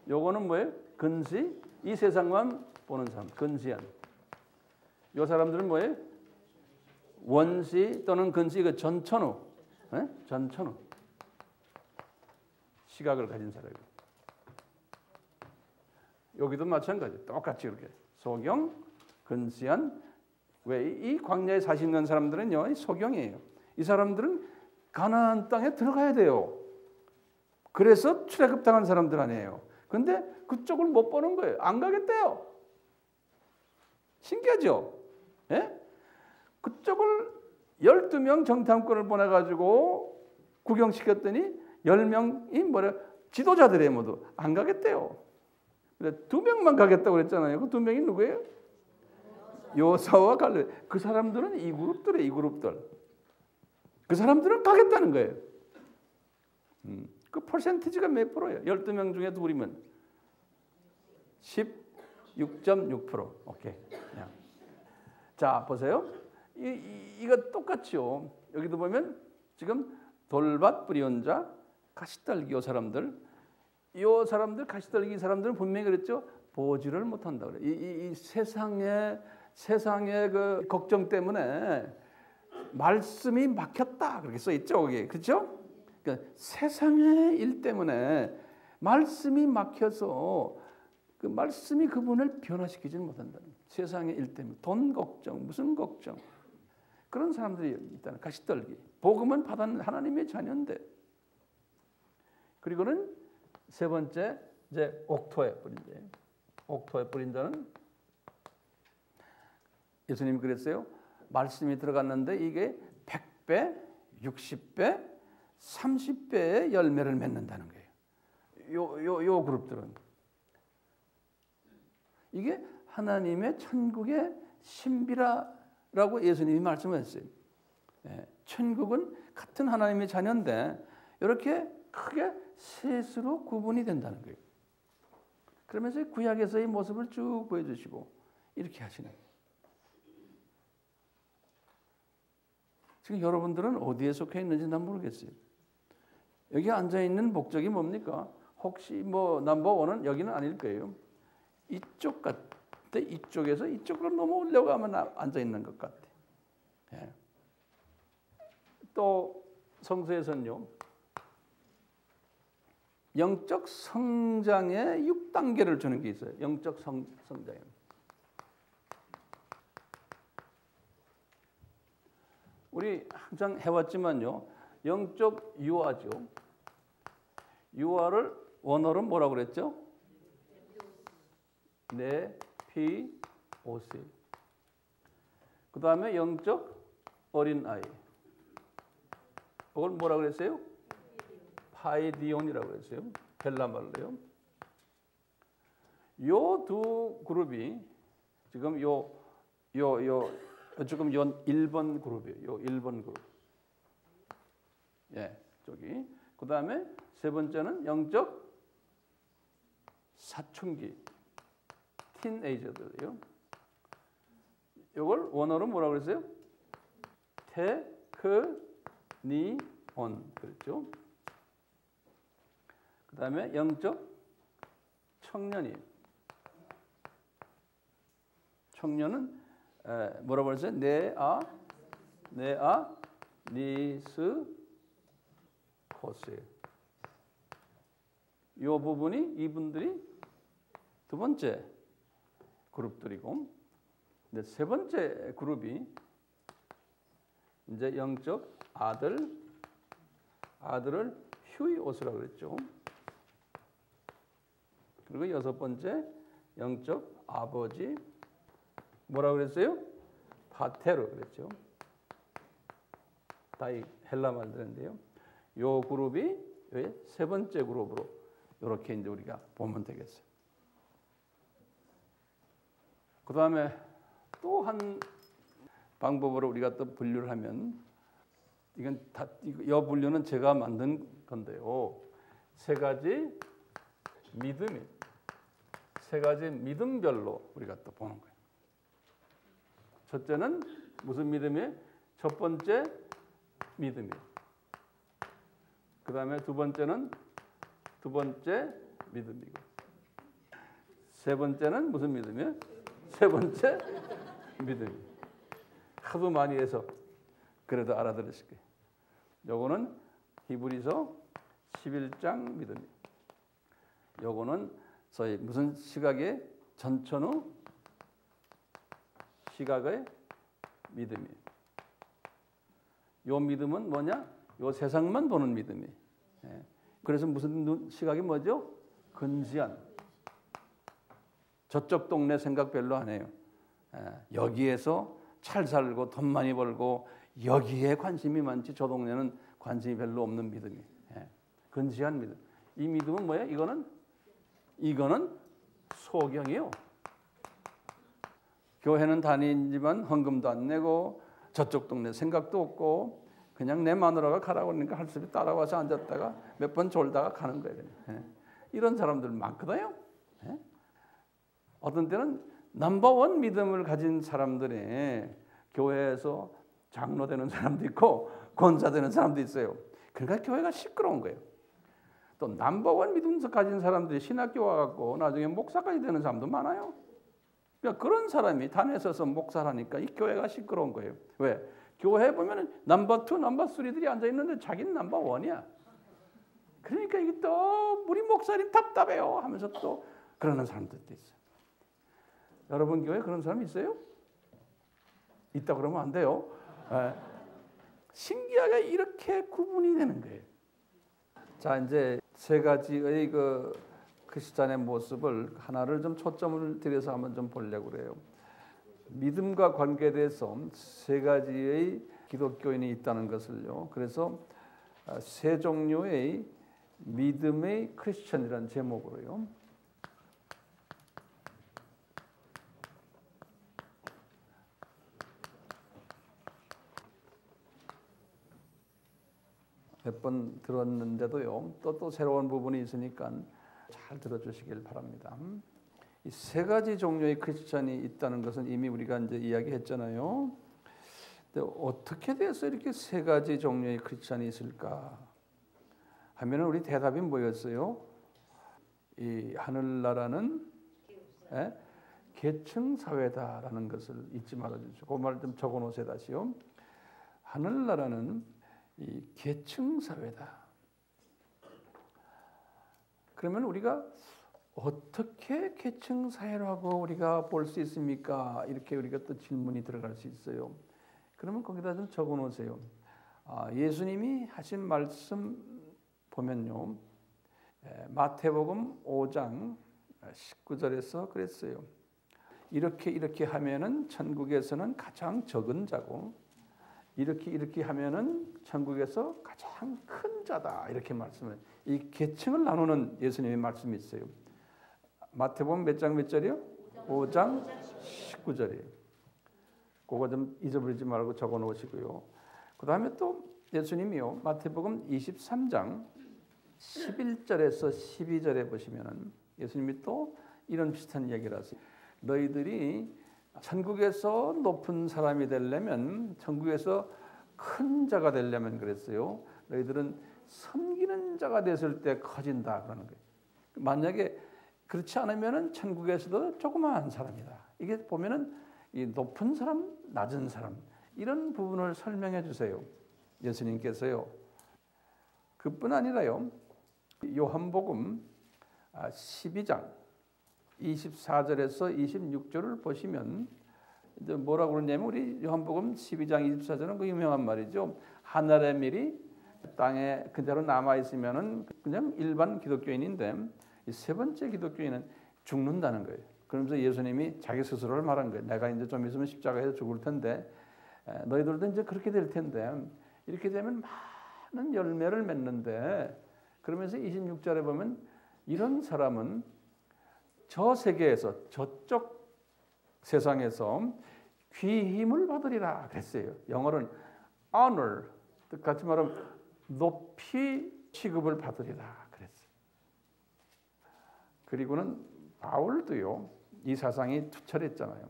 요거는 뭐예요? 근시. 이 세상만 보는 사람. 근시한. 요 사람들은 뭐예요? 원시 또는 근시. 그 전천후. 예? 전천후. 시각을 가진 사람이에요. 여기도 마찬가지. 똑같이 이렇게. 소경, 근시한. 왜? 이 광야에 40년 사람들은요. 소경이에요. 이 사람들은 가나안 땅에 들어가야 돼요. 그래서 출애굽당한 사람들 아니에요. 근데 그쪽을 못 보는 거예요. 안 가겠대요. 신기하죠? 예? 그쪽을 12명 정탐꾼을 보내가지고 구경시켰더니 10명이 뭐래 지도자들이에요. 모두 안 가겠대요. 근데 2명만 가겠다고 그랬잖아요. 그 2명이 누구예요? 요사와 갈렙. 그 사람들은 이 그룹들이에요. 이 그룹들. 그 사람들은 가겠다는 거예요. 그 퍼센티지가 몇 프로예요? 12명 중에 둘이면 16.6%. 오케이. 자, 보세요. 이거 똑같죠. 여기도 보면 지금 돌밭 뿌리온자 가시떨기 요 사람들 가시떨기 사람들은 분명히 그랬죠. 보지를 못한다 그래. 이 세상의 그 걱정 때문에 말씀이 막혔다 그렇게 써 있죠. 거기 그렇죠? 그러니까 세상의 일 때문에 말씀이 막혀서 그 말씀이 그분을 변화시키지 못한다는 세상의 일 때문에 돈 걱정 무슨 걱정 그런 사람들이 있다는 가시떨기. 복음은 받은 하나님의 자녀인데. 그리고는 세 번째 이제 옥토에 뿌린 자예요. 옥토에 뿌린 자는 예수님이 그랬어요. 말씀이 들어갔는데 이게 100배, 60배, 30배의 열매를 맺는다는 거예요. 요 그룹들은. 이게 하나님의 천국의 신비라고 예수님이 말씀하셨어요. 예, 천국은 같은 하나님의 자녀인데 이렇게 크게 셋으로 구분이 된다는 거예요. 그러면서 구약에서의 모습을 쭉 보여주시고 이렇게 하시는 거예요. 지금 여러분들은 어디에 속해 있는지 난 모르겠어요. 여기 앉아있는 목적이 뭡니까? 혹시 뭐 넘버원은 여기는 아닐 거예요. 이쪽 같아. 이쪽에서 이쪽으로 넘어오려고 하면 앉아있는 것 같아. 예. 또 성서에서는요. 영적 성장의 6단계를 주는 게 있어요. 영적 성장에. 우리 항상 해왔지만요. 영적 유아죠. 유아를 원어로 뭐라고 그랬죠? 네피오시. 그 다음에 영적 어린아이. 그걸 뭐라고 그랬어요? 파이디온이라고 했어요. 헬라 말로요. 요 두 그룹이 지금 지금 1번 그룹이에요. 요 1번 그룹. 예, 저기. 그다음에 세 번째는 영적 사춘기. 티네이저들이요. 요걸 원어로 뭐라고 그랬어요? 테크니온 그랬죠. 그 다음에 영적 청년이. 청년은 뭐라고 그랬어요? 니스 코스. 이 부분이 이분들이 두 번째 그룹들이고, 근데 세 번째 그룹이 이제 영적 아들을 휴이오스라고 그랬죠. 그리고 여섯 번째 영적 아버지 뭐라고 그랬어요? 파테르 그랬죠. 다이 헬라 말들인데요. 요 그룹이 세 번째 그룹으로 이렇게 이제 우리가 보면 되겠어요. 그 다음에 또 한 방법으로 우리가 또 분류를 하면 이건 다 이 분류는 제가 만든 건데요. 세 가지 믿음별로 우리가 또 보는 거예요. 첫째는 무슨 믿음이에요? 첫 번째 믿음이에요. 그 다음에 두 번째는 두 번째 믿음이고, 세 번째는 무슨 믿음이에요? 세 번째 믿음이에요. 하도 많이 해서 그래도 알아들으실 거예요. 요거는 히브리서 11장 믿음이에요. 요거는 소위 무슨 시각의 전천후 시각의 믿음이에요. 요 믿음은 뭐냐? 요 세상만 보는 믿음이에요. 그래서 무슨 시각이 뭐죠? 근지한. 저쪽 동네 생각 별로 안 해요. 여기에서 잘 살고 돈 많이 벌고 여기에 관심이 많지 저 동네는 관심이 별로 없는 믿음이에요. 근지한 믿음. 이 믿음은 뭐예요? 이거는 소경이에요. 교회는 다니지만 헌금도 안 내고 저쪽 동네 생각도 없고 그냥 내 마누라가 가라고 하니까 할 수 없이 따라와서 앉았다가 몇 번 졸다가 가는 거예요. 이런 사람들 많거든요. 어떤 때는 넘버원 믿음을 가진 사람들이 교회에서 장로 되는 사람도 있고 권사 되는 사람도 있어요. 그러니까 교회가 시끄러운 거예요. 또 넘버원 믿음 가진 사람들이 신학교 와갖고 나중에 목사까지 되는 사람도 많아요. 그러니까 그런 사람이 단에 서서 목사라니까 이 교회가 시끄러운 거예요. 왜? 교회 보면은 넘버 2, 넘버 3들이 앉아 있는데 자기는 넘버 1이야. 그러니까 이게 또 우리 목사님 답답해요 하면서 또 그러는 사람들도 있어요. 여러분 교회 그런 사람 있어요? 있다 그러면 안 돼요. 신기하게 이렇게 구분이 되는 거예요. 자, 이제 세 가지의 그 크리스찬의 모습을 하나를 좀 초점을 들여서 한번 좀 보려고 그래요. 믿음과 관계돼서 세 가지의 기독교인이 있다는 것을요. 그래서 세 종류의 믿음의 크리스찬이라는 제목으로요. 몇 번 들었는데도요. 또 새로운 부분이 있으니까 잘 들어주시길 바랍니다. 이 세 가지 종류의 크리스찬이 있다는 것은 이미 우리가 이제 이야기했잖아요. 근데 어떻게 돼서 이렇게 세 가지 종류의 크리스찬이 있을까? 하면은 우리 대답이 뭐였어요? 이 하늘나라는 계층 사회다라는 것을 잊지 말아주시고, 그 말 좀 적어놓으세요 다시요. 하늘나라는 이 계층 사회다. 그러면 우리가 어떻게 계층 사회라고 우리가 볼 수 있습니까? 이렇게 우리가 또 질문이 들어갈 수 있어요. 그러면 거기다 좀 적어 놓으세요. 예수님이 하신 말씀 보면요. 마태복음 5장 19절에서 그랬어요. 이렇게 하면은 천국에서는 가장 적은 자고 이렇게 하면은 천국에서 가장 큰 자다. 이렇게 말씀을, 이 계층을 나누는 예수님의 말씀이 있어요. 마태복음 몇 장 몇 절이요? 5장 19절이에요. 그거 좀 잊어버리지 말고 적어 놓으시고요. 그 다음에 또 예수님이요. 마태복음 23장 11절에서 12절에 보시면은 예수님이 또 이런 비슷한 이야기를 하세요. 너희들이 천국에서 높은 사람이 되려면, 천국에서 큰 자가 되려면 그랬어요. 너희들은 섬기는 자가 됐을 때 커진다 그러는 거예요. 만약에 그렇지 않으면은 천국에서도 조그마한 사람이다. 이게 보면은 이 높은 사람, 낮은 사람 이런 부분을 설명해 주세요. 예수님께서요. 그뿐 아니라요. 요한복음 12장 24절에서 26절을 보시면 이제 뭐라고 그러냐면, 우리 요한복음 12장 24절은 그 유명한 말이죠. 하늘의 밀이 땅에 그대로 남아 있으면은 그냥 일반 기독교인인데, 이 세 번째 기독교인은 죽는다는 거예요. 그러면서 예수님이 자기 스스로를 말한 거예요. 내가 이제 좀 있으면 십자가에서 죽을 텐데 너희들도 이제 그렇게 될 텐데, 이렇게 되면 많은 열매를 맺는데, 그러면서 26절에 보면 이런 사람은 저 세계에서 저쪽 세상에서 귀힘을 받으리라 그랬어요. 영어로는 honor, 같이 말하면 높이 취급을 받으리라 그랬어요. 그리고는 바울도요, 이 사상이 투철했잖아요.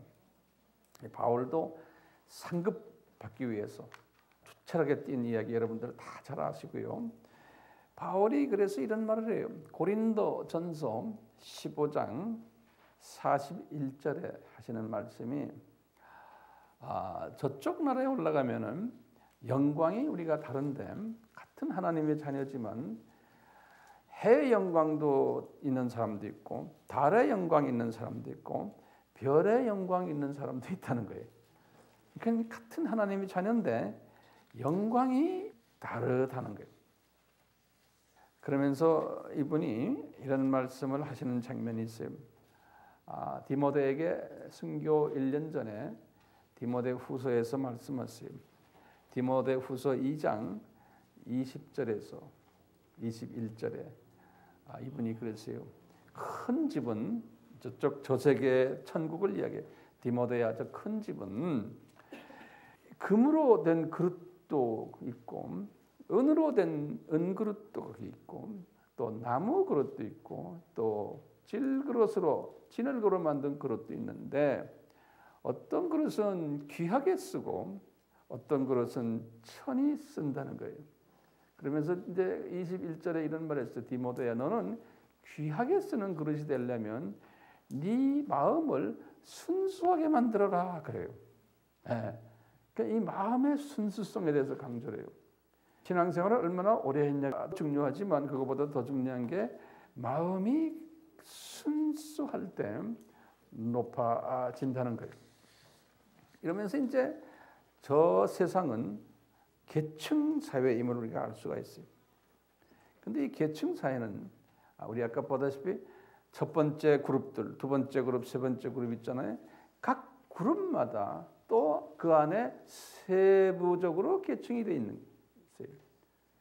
바울도 상급 받기 위해서 투철하게 뛴 이야기 여러분들 다 잘 아시고요. 바울이 그래서 이런 말을 해요. 고린도 전서 15장 41절에 하시는 말씀이 저쪽 나라에 올라가면은 영광이 우리가 다른데 같은 하나님의 자녀지만 해의 영광도 있는 사람도 있고 달의 영광이 있는 사람도 있고 별의 영광이 있는 사람도 있다는 거예요. 그러니까 같은 하나님의 자녀인데 영광이 다르다는 거예요. 그러면서 이분이 이런 말씀을 하시는 장면이 있어요. 디모데에게 순교 1년 전에 디모데 후서에서 말씀하세요. 디모데 후서 2장 20절에서 21절에 이분이 그랬어요. 큰 집은 저쪽 저세계 천국을 이야기해. 디모데야, 저 큰 집은 금으로 된 그릇도 있고 은으로 된 은그릇도 있고 또 나무 그릇도 있고 또 질그릇으로 진흙으로 만든 그릇도 있는데 어떤 그릇은 귀하게 쓰고 어떤 그릇은 천히 쓴다는 거예요. 그러면서 이제 21절에 이런 말을 했어요. 디모데야, 너는 귀하게 쓰는 그릇이 되려면 네 마음을 순수하게 만들어라 그래요. 네. 그러니까 이 마음의 순수성에 대해서 강조를 해요. 신앙생활을 얼마나 오래 했냐가 중요하지만 그것보다 더 중요한 게 마음이 순수할 때 높아진다는 거예요. 이러면서 이제 저 세상은 계층 사회임을 우리가 알 수가 있어요. 근데 이 계층 사회는 우리 아까 보다시피 첫 번째 그룹들, 두 번째 그룹, 세 번째 그룹 있잖아요. 각 그룹마다 또 그 안에 세부적으로 계층이 되어 있는 거예요.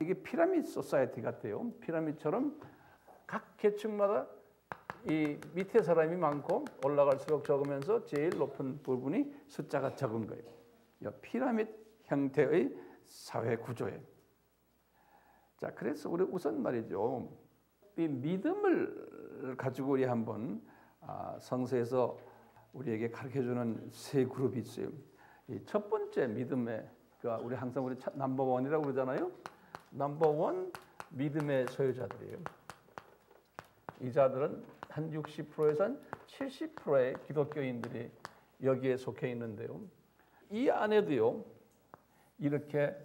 이게 피라미드 소사이어티 같아요. 피라미드처럼 각 계층마다 이 밑에 사람이 많고 올라갈수록 적으면서 제일 높은 부분이 숫자가 적은 거예요. 피라미드 형태의 사회 구조예요. 자, 그래서 우리 우선 말이죠. 이 믿음을 가지고 우리 한번 성서에서 우리에게 가르쳐주는 세 그룹이 있어요. 이 첫 번째 믿음의 우리 항상 우리 넘버 원이라고 그러잖아요. 넘버 원 믿음의 소유자들이에요. 이 자들은 한 60%에서 한 70%의 기독교인들이 여기에 속해 있는데요. 이 안에도요, 이렇게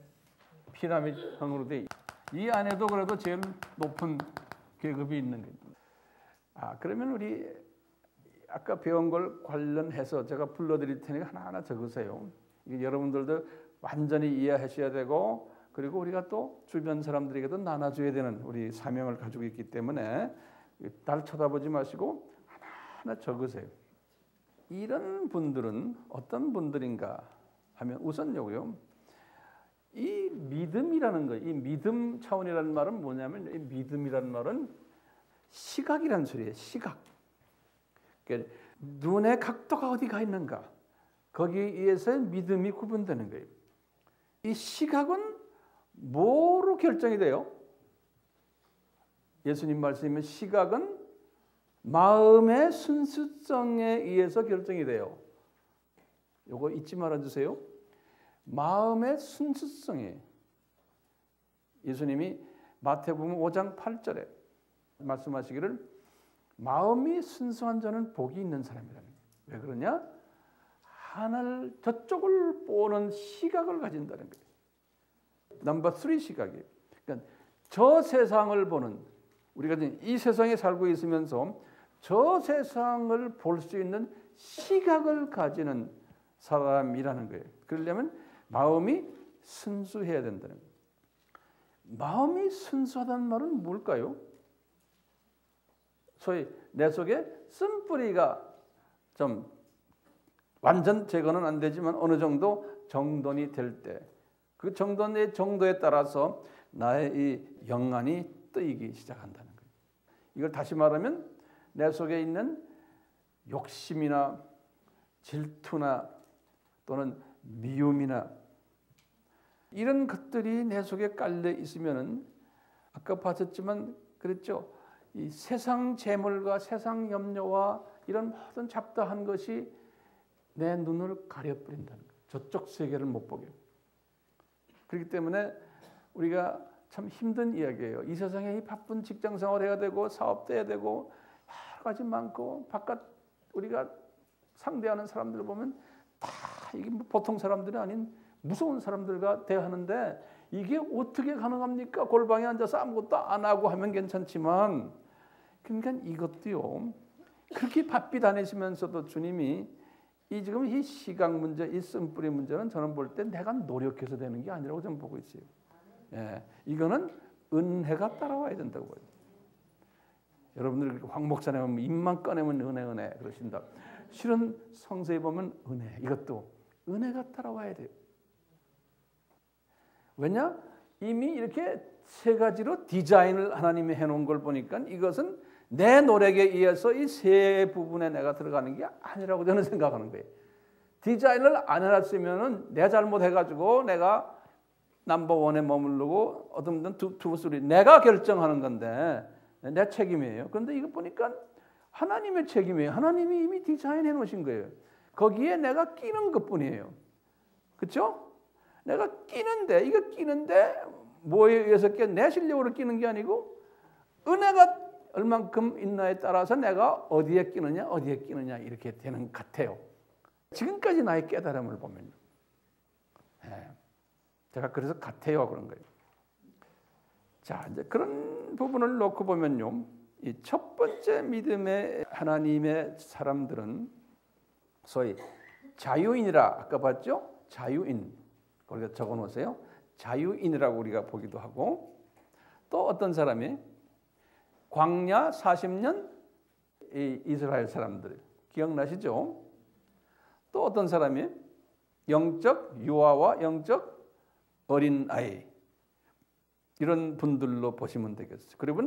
피라미드형으로 돼 이 안에도 그래도 제일 높은 계급이 있는 거예요. 그러면 우리 아까 배운 걸 관련해서 제가 불러드릴 테니까 하나하나 적으세요. 이게 여러분들도 완전히 이해하셔야 되고 그리고 우리가 또 주변 사람들에게도 나눠줘야 되는 우리 사명을 가지고 있기 때문에 날 쳐다보지 마시고 하나하나 적으세요. 이런 분들은 어떤 분들인가 하면 우선요요. 이 믿음이라는 거, 이 믿음 차원이라는 말은 뭐냐면 이 믿음이라는 말은 시각이라는 소리예요. 시각. 그러니까 눈의 각도가 어디가 있는가? 거기에 의해서 믿음이 구분되는 거예요. 이 시각은 뭐로 결정이 돼요? 예수님 말씀이면 시각은 마음의 순수성에 의해서 결정이 돼요. 요거 잊지 말아주세요. 마음의 순수성에 예수님이 마태복음 5장 8절에 말씀하시기를 마음이 순수한 자는 복이 있는 사람이라는 거예요. 왜 그러냐? 하늘 저쪽을 보는 시각을 가진다는 거예요. 넘버 3 시각이에요. 그러니까 저 세상을 보는 우리가 이 세상에 살고 있으면서 저 세상을 볼 수 있는 시각을 가지는 사람이라는 거예요. 그러려면 마음이 순수해야 된다는 거예요. 마음이 순수하다는 말은 뭘까요? 소위 내 속에 쓴뿌리가 좀 완전 제거는 안 되지만 어느 정도 정돈이 될 때 그 정돈의 정도에 따라서 나의 이 영안이 뜨이기 시작한다는 거예요. 이걸 다시 말하면 내 속에 있는 욕심이나 질투나 또는 미움이나 이런 것들이 내 속에 깔려 있으면은 아까 봤었지만 그랬죠. 이 세상 재물과 세상 염려와 이런 모든 잡다한 것이 내 눈을 가려버린다는 거예요. 저쪽 세계를 못 보게. 그렇기 때문에 우리가 참 힘든 이야기예요. 이 세상에 이 바쁜 직장 생활 해야 되고 사업도 해야 되고 여러 가지 많고 바깥 우리가 상대하는 사람들을 보면 다 이게 뭐 보통 사람들이 아닌 무서운 사람들과 대하는데 이게 어떻게 가능합니까? 골방에 앉아서 아무것도 안 하고 하면 괜찮지만 그러니까 이것도요. 그렇게 바삐 다니시면서도 주님이 지금 이 시각 문제, 이 쓴뿌리 문제는 저는 볼 때 내가 노력해서 되는 게 아니라고 저는 보고 있어요. 예, 이거는 은혜가 따라와야 된다고 봐요. 여러분들 황 목사님 입만 꺼내면 은혜 그러신다. 실은 성서에 보면 은혜, 이것도 은혜가 따라와야 돼요. 왜냐? 이미 이렇게 세 가지로 디자인을 하나님이 해놓은 걸 보니까 이것은 내 노력에 의해서 이 세 부분에 내가 들어가는 게 아니라고 저는 생각하는 거예요. 디자인을 안 해놨으면은 내 잘못해가지고 내가 넘버원에 머무르고 어떤 투수리 내가 결정하는 건데 내 책임이에요. 그런데 이거 보니까 하나님의 책임이에요. 하나님이 이미 디자인해 놓으신 거예요. 거기에 내가 끼는 것뿐이에요. 그렇죠? 내가 끼는데 이거 끼는데 뭐에 의해서 내 실력으로 끼는 게 아니고 은혜가 얼만큼 있나에 따라서 내가 어디에 끼느냐 이렇게 되는 것 같아요. 지금까지 나의 깨달음을 보면요. 네. 제가 그래서 같아요 그런 거예요. 자, 이제 그런 부분을 놓고 보면요. 이 첫 번째 믿음의 하나님의 사람들은 소위 자유인이라 아까 봤죠? 자유인. 거기다 적어 놓으세요. 자유인이라고 우리가 보기도 하고 또 어떤 사람이 광야 40년 이 이스라엘 사람들 기억나시죠? 또 어떤 사람이 영적 유아와 영적 어린아이 이런 분들로 보시면 되겠어요. 그리고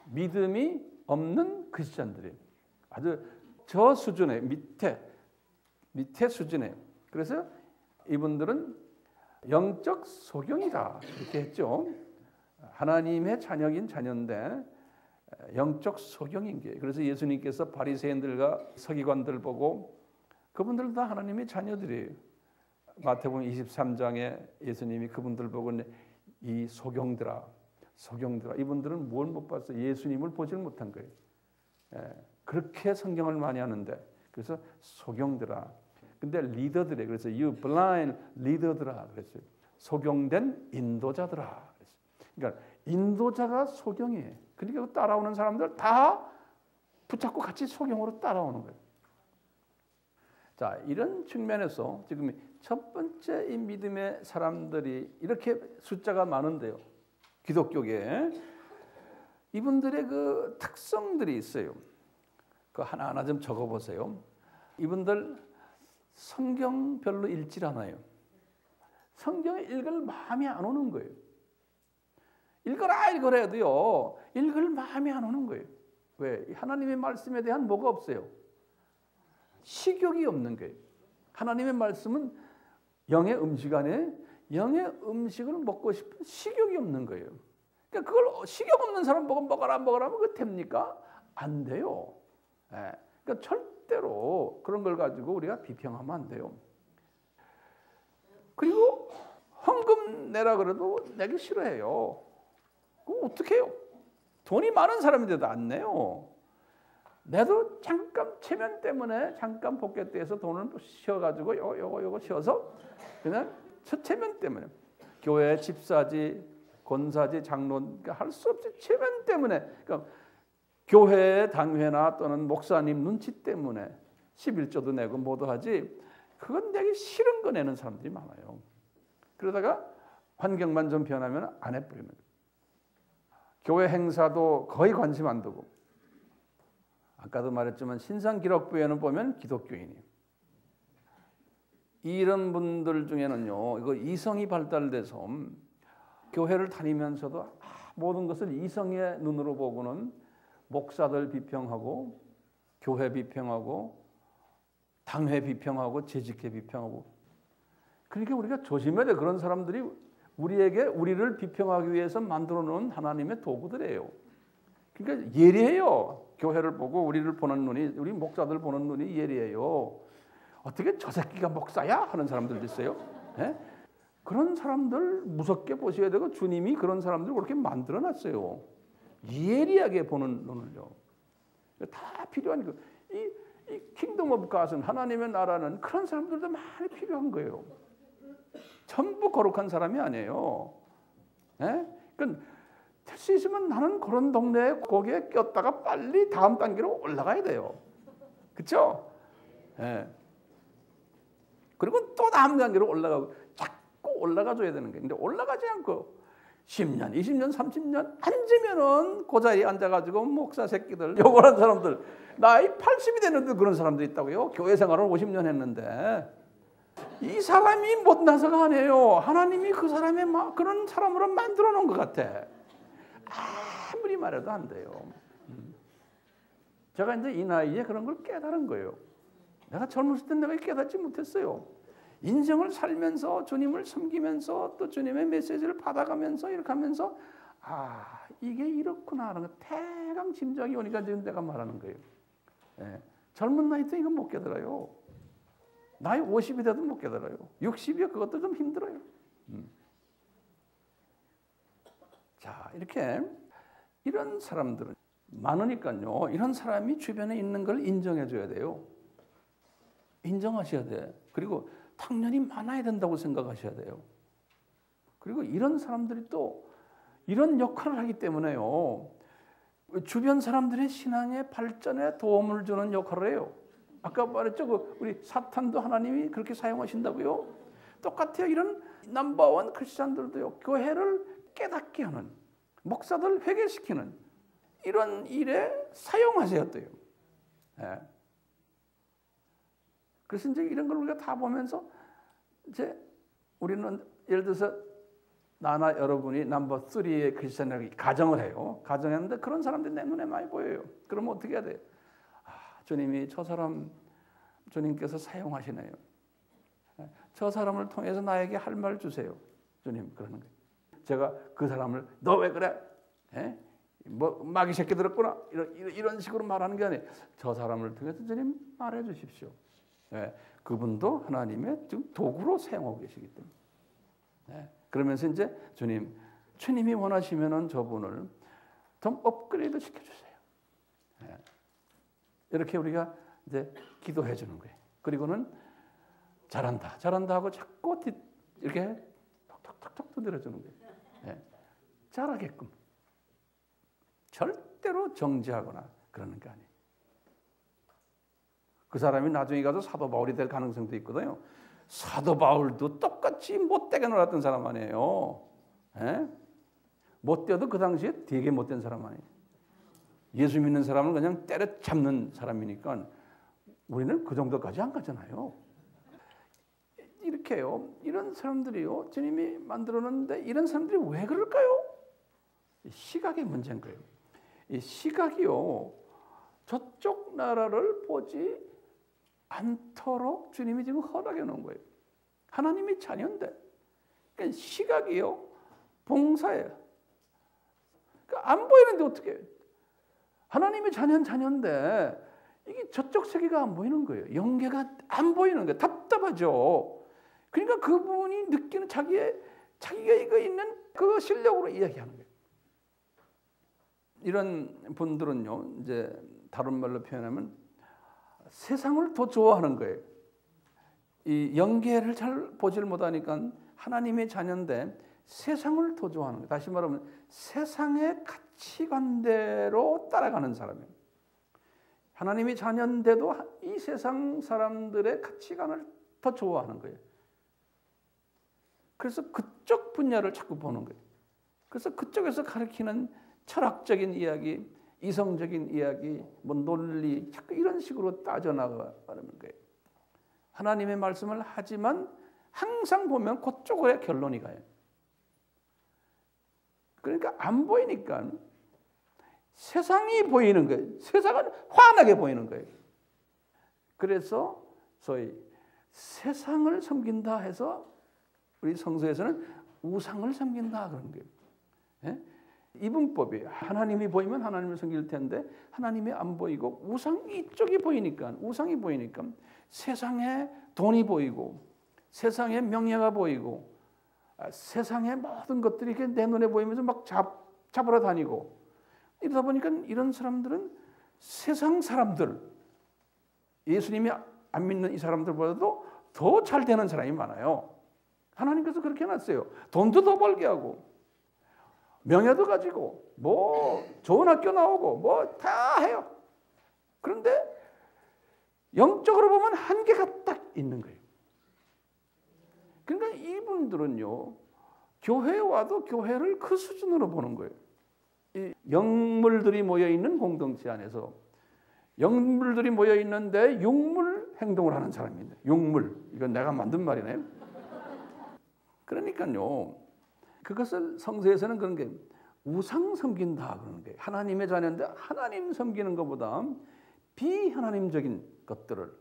믿음이 없는 크리스찬들이에요. 아주 저 수준의 밑에 수준에. 그래서 이분들은 영적 소경이다 이렇게 했죠. 하나님의 자녀긴 자녀인데 영적 소경인 게. 그래서 예수님께서 바리새인들과 서기관들 보고 그분들 다 하나님의 자녀들이에요. 마태복음 23장에 예수님이 그분들 보고 이 소경들아 이분들은 뭘 못 봤어요? 예수님을 보질 못한 거예요. 그렇게 성경을 많이 하는데 그래서 소경들아. 근데 리더들이 그래서 you blind 리더들아 그랬어요. 소경된 인도자들아. 그러니까 인도자가 소경이에요. 그러니까 따라오는 사람들 다 붙잡고 같이 소경으로 따라오는 거예요. 자, 이런 측면에서 지금 첫 번째 이 믿음의 사람들이 이렇게 숫자가 많은데요. 기독교계 이분들의 그 특성들이 있어요. 그 하나하나 좀 적어보세요. 이분들 성경 별로 읽질 않아요. 성경을 읽을 마음이 안 오는 거예요. 읽어라 해도요. 읽을 마음이 안 오는 거예요. 왜? 하나님의 말씀에 대한 뭐가 없어요. 식욕이 없는 거예요. 하나님의 말씀은 영의 음식 안에 영의 음식을 먹고 싶은 식욕이 없는 거예요. 그러니까 그걸 식욕 없는 사람 보고 먹어라 하면 그거 됩니까? 안 돼요. 그러니까 절대로 그런 걸 가지고 우리가 비평하면 안 돼요. 그리고 헌금 내라 그래도 내기 싫어해요. 그럼 어떻게 해요? 돈이 많은 사람인데도 안 내요. 내도 잠깐 체면 때문에 잠깐 복귀해서 돈을 쉬어가지고 요거 쉬어서 그냥 체면 때문에 교회 집사지 권사지 장로는 할 수 없이 체면 때문에 그러니까 교회 당회나 또는 목사님 눈치 때문에 11조도 내고 뭐도 하지 그건 내기 싫은 거 내는 사람들이 많아요. 그러다가 환경만 좀 변하면 안 해버리는 거예요. 교회 행사도 거의 관심 안 두고 아까도 말했지만 신상기록부에는 보면 기독교인이에요. 이런 분들 중에는요, 이거 이성이 발달돼서 교회를 다니면서도 모든 것을 이성의 눈으로 보고는 목사들 비평하고 교회 비평하고 당회 비평하고 재직회 비평하고. 그러니까 우리가 조심해야 돼. 그런 사람들이 우리를 비평하기 위해서 만들어 놓은 하나님의 도구들이에요. 그러니까 예리해요. 교회를 보고 우리를 보는 눈이, 우리 목사들 보는 눈이 예리해요. 어떻게 저 새끼가 목사야? 하는 사람들도 있어요. 예? 그런 사람들 무섭게 보셔야 되고, 주님이 그런 사람들을 그렇게 만들어 놨어요. 예리하게 보는 눈을요. 다 필요한 거. 이 킹덤 오브 갓은, 하나님의 나라는 그런 사람들도 많이 필요한 거예요. 전부 거룩한 사람이 아니에요. 예? 그러니까 될 수 있으면 나는 그런 동네에 거기에 꼈다가 빨리 다음 단계로 올라가야 돼요. 그렇죠? 예. 그리고 또 다음 단계로 올라가고 자꾸 올라가줘야 되는 거예요. 근데 올라가지 않고 10년, 20년, 30년 앉으면은 그 자리에 앉아가지고 목사 새끼들, 요거란 사람들, 나이 80이 되는데 그런 사람들이 있다고요. 교회 생활을 50년 했는데. 이 사람이 못나서가 아니에요. 하나님이 그 사람의 그런 사람으로 만들어 놓은 것 같아. 아무리 말해도 안 돼요. 제가 이제 이 나이에 그런 걸 깨달은 거예요. 내가 젊었을 때 내가 깨닫지 못했어요. 인생을 살면서 주님을 섬기면서 또 주님의 메시지를 받아가면서 이렇게 하면서 이게 이렇구나 하는 거 대강 짐작이 오니까 지금 내가 말하는 거예요. 예. 젊은 나이 때 이건 못 깨달아요. 나이 50이 돼도 못 깨달아요. 60이요? 그것도 좀 힘들어요. 자, 이렇게 이런 사람들은 많으니까요. 이런 사람이 주변에 있는 걸 인정해 줘야 돼요. 인정하셔야 돼. 그리고 당연히 많아야 된다고 생각하셔야 돼요. 그리고 이런 사람들이 또 이런 역할을 하기 때문에요. 주변 사람들의 신앙의 발전에 도움을 주는 역할을 해요. 아까 말했죠. 우리 사탄도 하나님이 그렇게 사용하신다고요. 똑같아요. 이런 넘버원 크리스찬들도요. 교회를 깨닫게 하는, 목사들 회개시키는 이런 일에 사용하세요. 또요. 예. 그래서 이제 이런 걸 우리가 다 보면서 이제 우리는 예를 들어서 나나 여러분이 넘버 3의 크리스찬이라고 가정을 해요. 가정했는데 그런 사람들이 내 눈에 많이 보여요. 그러면 어떻게 해야 돼요? 주님이 저 사람 주님께서 사용하시네요. 저 사람을 통해서 나에게 할 말 주세요. 주님 그러는 거예요. 제가 그 사람을 너 왜 그래? 에? 뭐 마귀 새끼 들었구나. 이런 식으로 말하는 게 아니에요. 저 사람을 통해서 주님 말해 주십시오. 예, 그분도 하나님의 지금 도구로 사용하고 계시기 때문에. 예, 그러면서 이제 주님이 원하시면은 저분을 좀 업그레이드 시켜주세요. 예, 이렇게 우리가 이제 기도해 주는 거예요. 그리고는 잘한다 하고 자꾸 이렇게 톡톡톡톡 두드려 주는 거예요. 예, 잘하게끔. 절대로 정지하거나 그러는 게 아니에요. 그 사람이 나중에 가서 사도 바울이 될 가능성도 있거든요. 사도 바울도 똑같이 못되게 놀았던 사람 아니에요. 예? 못되어도 그 당시에 되게 못된 사람 아니에요. 예수 믿는 사람은 그냥 때려잡는 사람이니까 우리는 그 정도까지 안 가잖아요. 이렇게요. 이런 사람들이요. 주님이 만들어놨는데 이런 사람들이 왜 그럴까요? 시각의 문제인 거예요. 이 시각이요. 저쪽 나라를 보지 않도록 주님이 지금 허락해 놓은 거예요. 하나님의 자녀인데. 그러니까 시각이요. 봉사예요. 그러니까 안 보이는데 어떻게 해요? 하나님의 자녀인데 이게 저쪽 세계가 안 보이는 거예요. 영계가 안 보이는 거예요. 답답하죠. 그러니까 그분이 느끼는 자기가 이거 있는 그 실력으로 이야기하는 거예요. 이런 분들은요, 이제 다른 말로 표현하면 세상을 더 좋아하는 거예요. 이 영계를 잘 보질 못하니까 하나님의 자녀인데 세상을 더 좋아하는 거예요. 다시 말하면 세상의 가치관대로 따라가는 사람이에요. 하나님의 자녀인데도 이 세상 사람들의 가치관을 더 좋아하는 거예요. 그래서 그쪽 분야를 자꾸 보는 거예요. 그래서 그쪽에서 가르치는 철학적인 이야기, 이성적인 이야기, 뭐 논리, 자꾸 이런 식으로 따져나가는 거예요. 하나님의 말씀을 하지만 항상 보면 그쪽에 결론이 가요. 그러니까 안 보이니까 세상이 보이는 거예요. 세상은 환하게 보이는 거예요. 그래서 소위 세상을 섬긴다 해서 우리 성서에서는 우상을 섬긴다 그런 거예요. 예? 이분법이 하나님이 보이면 하나님을 섬길 텐데 하나님이 안 보이고 우상이 보이니까 세상에 돈이 보이고 세상에 명예가 보이고 세상의 모든 것들이 이렇게 내 눈에 보이면서 막 잡으러 다니고 이러다 보니까 이런 사람들은 세상 사람들, 예수님이 안 믿는 이 사람들보다도 더 잘 되는 사람이 많아요. 하나님께서 그렇게 해놨어요. 돈도 더 벌게 하고 명예도 가지고 뭐 좋은 학교 나오고 뭐 다 해요. 그런데 영적으로 보면 한계가 딱 있는 거예요. 그러니까 이분들은요, 교회에 와도 교회를 그 수준으로 보는 거예요. 이 영물들이 모여있는 공동체 안에서 영물들이 모여있는데 육물 행동을 하는 사람입니다. 육물. 이건 내가 만든 말이네요. 그러니까요, 그것을 성서에서는 그런 게 우상 섬긴다 그러는 거예요. 하나님의 자녀인데 하나님 섬기는 것보다 비하나님적인 것들을,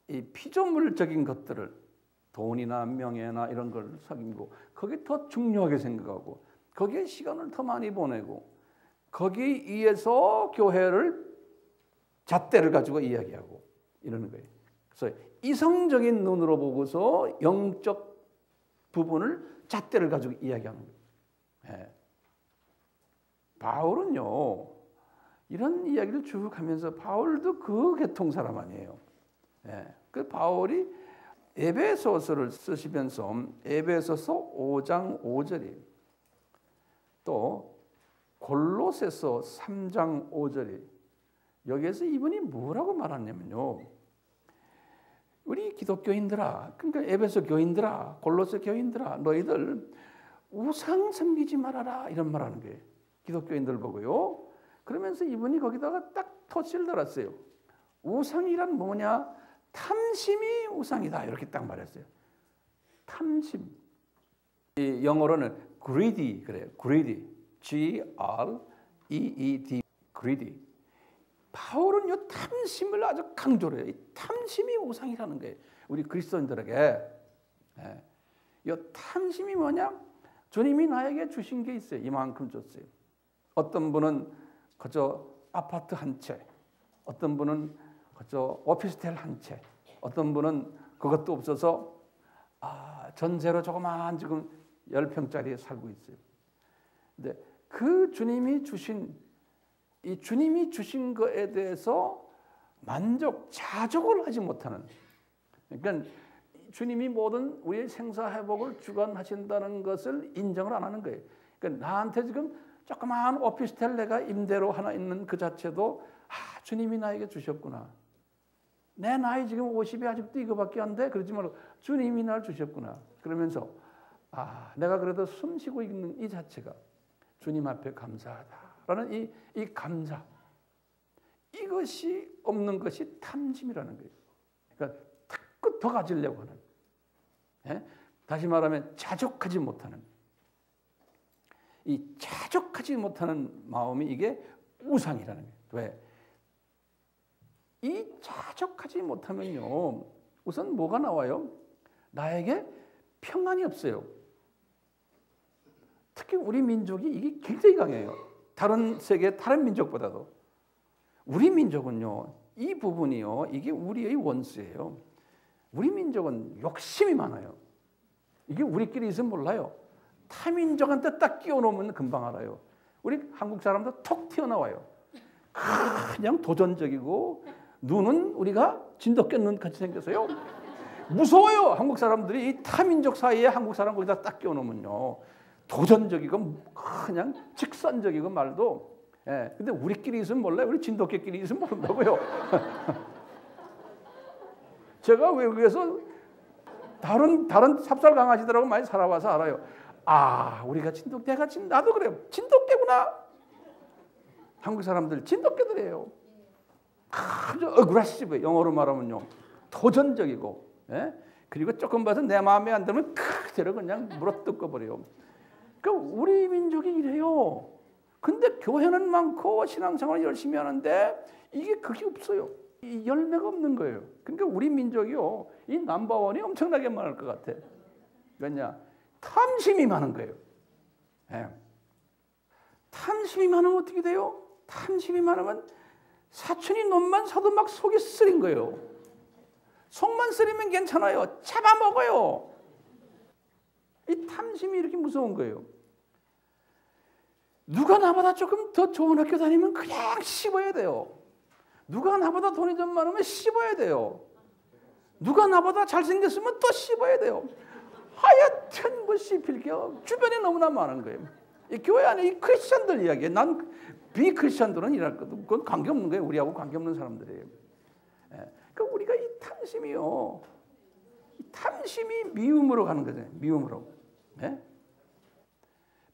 이 피조물적인 것들을, 돈이나 명예나 이런 걸 섬기고 거기에 더 중요하게 생각하고 거기에 시간을 더 많이 보내고 거기에 의해서 교회를 잣대를 가지고 이야기하고 이러는 거예요. 그래서 이성적인 눈으로 보고서 영적 부분을 잣대를 가지고 이야기하는 거예요. 예. 바울은요, 이런 이야기를 쭉 하면서 바울도 그 계통 사람 아니에요. 예. 그 바울이 에베소서를 쓰시면서 에베소서 5장 5절이 또 골로새서 3장 5절이 여기에서 이분이 뭐라고 말하냐면요, 우리 기독교인들아, 그러니까 에베소 교인들아, 골로새 교인들아, 너희들 우상 섬기지 말아라 이런 말하는 거예요. 기독교인들 보고요. 그러면서 이분이 거기다가 딱 터치를 달았어요. 우상이란 뭐냐? 탐심이 우상이다 이렇게 딱 말했어요. 탐심. 이 영어로는 greedy 그래요. greedy, G-R-E-E-D, greedy. 바울은 이 탐심을 아주 강조를 해요. 이 탐심이 우상이라는 거예요. 우리 그리스도인들에게. 이 탐심이 뭐냐? 주님이 나에게 주신 게 있어요. 이만큼 줬어요. 어떤 분은 그저 아파트 한 채, 어떤 분은 그저 오피스텔 한 채, 어떤 분은 그것도 없어서 전세로 조그마한 지금 10평짜리에 살고 있어요. 근데 그 주님이 주신 거에 대해서 자족을 하지 못하는, 그러니까 주님이 모든 우리의 생사회복을 주관하신다는 것을 인정을 안 하는 거예요. 그러니까 나한테 지금 조그마한 오피스텔 내가 임대로 하나 있는 그 자체도 주님이 나에게 주셨구나. 내 나이 지금 50이 아직도 이거밖에 안 돼. 그러지 말고 주님이 날 주셨구나. 그러면서 내가 그래도 숨 쉬고 있는 이 자체가 주님 앞에 감사하다라는 이 감사, 이것이 없는 것이 탐심이라는 거예요. 그러니까 자꾸 더 가지려고 하는, 다시 말하면 자족하지 못하는, 이 자족하지 못하는 마음이 이게 우상이라는 거예요. 왜? 이 자족하지 못하면요, 우선 뭐가 나와요? 나에게 평안이 없어요. 특히 우리 민족이 이게 굉장히 강해요. 다른 세계 다른 민족보다도. 우리 민족은요, 이 부분이요, 이게 우리의 원수예요. 우리 민족은 욕심이 많아요. 이게 우리끼리 있으면 몰라요. 타민족한테 딱 끼워놓으면 금방 알아요. 우리 한국 사람도 톡 튀어나와요. 그냥 도전적이고 눈은 우리가 진돗개 눈 같이 생겼어요. 무서워요. 한국 사람들이 이 타민족 사이에 한국 사람 거기다 딱 끼워놓으면요, 도전적이고 그냥 직선적이고 말도. 근데 우리끼리 있으면 몰라요. 우리 진돗개끼리 있으면 모른다고요. 제가 외국에서 다른 삽살 강아지들하고 많이 살아와서 알아요. 우리가 나도 그래요. 진돗개구나. 한국 사람들 진돗개들이에요. 아주 어그레시브, 영어로 말하면요, 도전적이고, 그리고 조금 봐서 내 마음에 안 들면 그대로 그냥 물어뜯고 버려요. 그러니까 우리 민족이 이래요. 근데 교회는 많고 신앙생활 열심히 하는데 이게 그게 없어요. 이 열매가 없는 거예요. 그러니까 우리 민족이요, 이 넘버원이 엄청나게 많을 것 같아. 왜냐? 탐심이 많은 거예요. 예. 탐심이 많으면 어떻게 돼요? 탐심이 많으면 사촌이 놈만 사도 막 속이 쓰린 거예요. 속만 쓰리면 괜찮아요. 잡아먹어요. 이 탐심이 이렇게 무서운 거예요. 누가 나보다 조금 더 좋은 학교 다니면 그냥 씹어야 돼요. 누가 나보다 돈이 좀 많으면 씹어야 돼요. 누가 나보다 잘생겼으면 또 씹어야 돼요. 하여튼 뭐 씹힐 게 주변에 너무나 많은 거예요. 이 교회 안에 이 크리스천들 이야기에 난 비크리스천들은 일할 것도 그건 관계없는 거예요. 우리하고 관계없는 사람들이에요. 예. 그러니까 우리가 이 탐심이요, 이 탐심이 미움으로 가는 거잖아요. 미움으로. 예?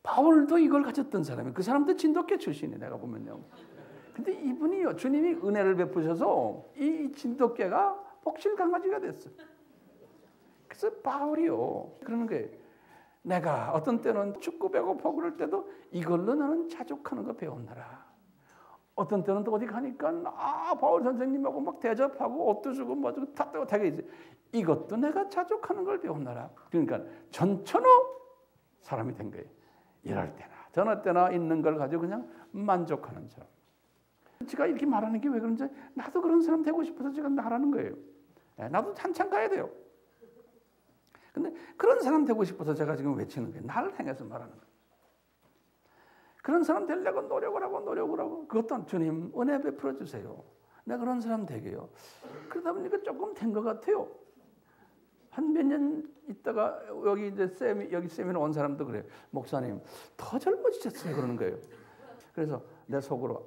바울도 이걸 가졌던 사람이에요. 그 사람도 진돗개 출신이에요. 내가 보면요. 근데 이분이요, 주님이 은혜를 베푸셔서 이 진돗개가 복실 강아지가 됐어요. 그래서 바울이요, 그러는 거예요. 내가 어떤 때는 춥고 배고파 그럴 때도 이걸로 나는 자족하는 거 배웠노라. 어떤 때는 또 어디 가니까 바울 선생님하고 막 대접하고 옷도 주고 뭐 주고 다 떼고 되게 이제 이것도 내가 자족하는 걸 배웠노라. 그러니까 전천후 사람이 된 거예요. 이럴 때나 저럴 때나 있는 걸 가지고 그냥 만족하는 사람. 제가 이렇게 말하는 게 왜 그런지 나도 그런 사람 되고 싶어서 제가 말하는 거예요. 나도 한참 가야 돼요. 근데 그런 사람 되고 싶어서 제가 지금 외치는 거예요. 나를 향해서 말하는 거예요. 그런 사람 되려고 노력을 하고 그것도 주님 은혜 베풀어 주세요. 내가 그런 사람 되게요. 그러다 보니까 조금 된 것 같아요. 한 몇 년 있다가 여기 이제 여기 세미나 온 사람도 그래요. 목사님 더 젊어지셨어요 그러는 거예요. 그래서 내 속으로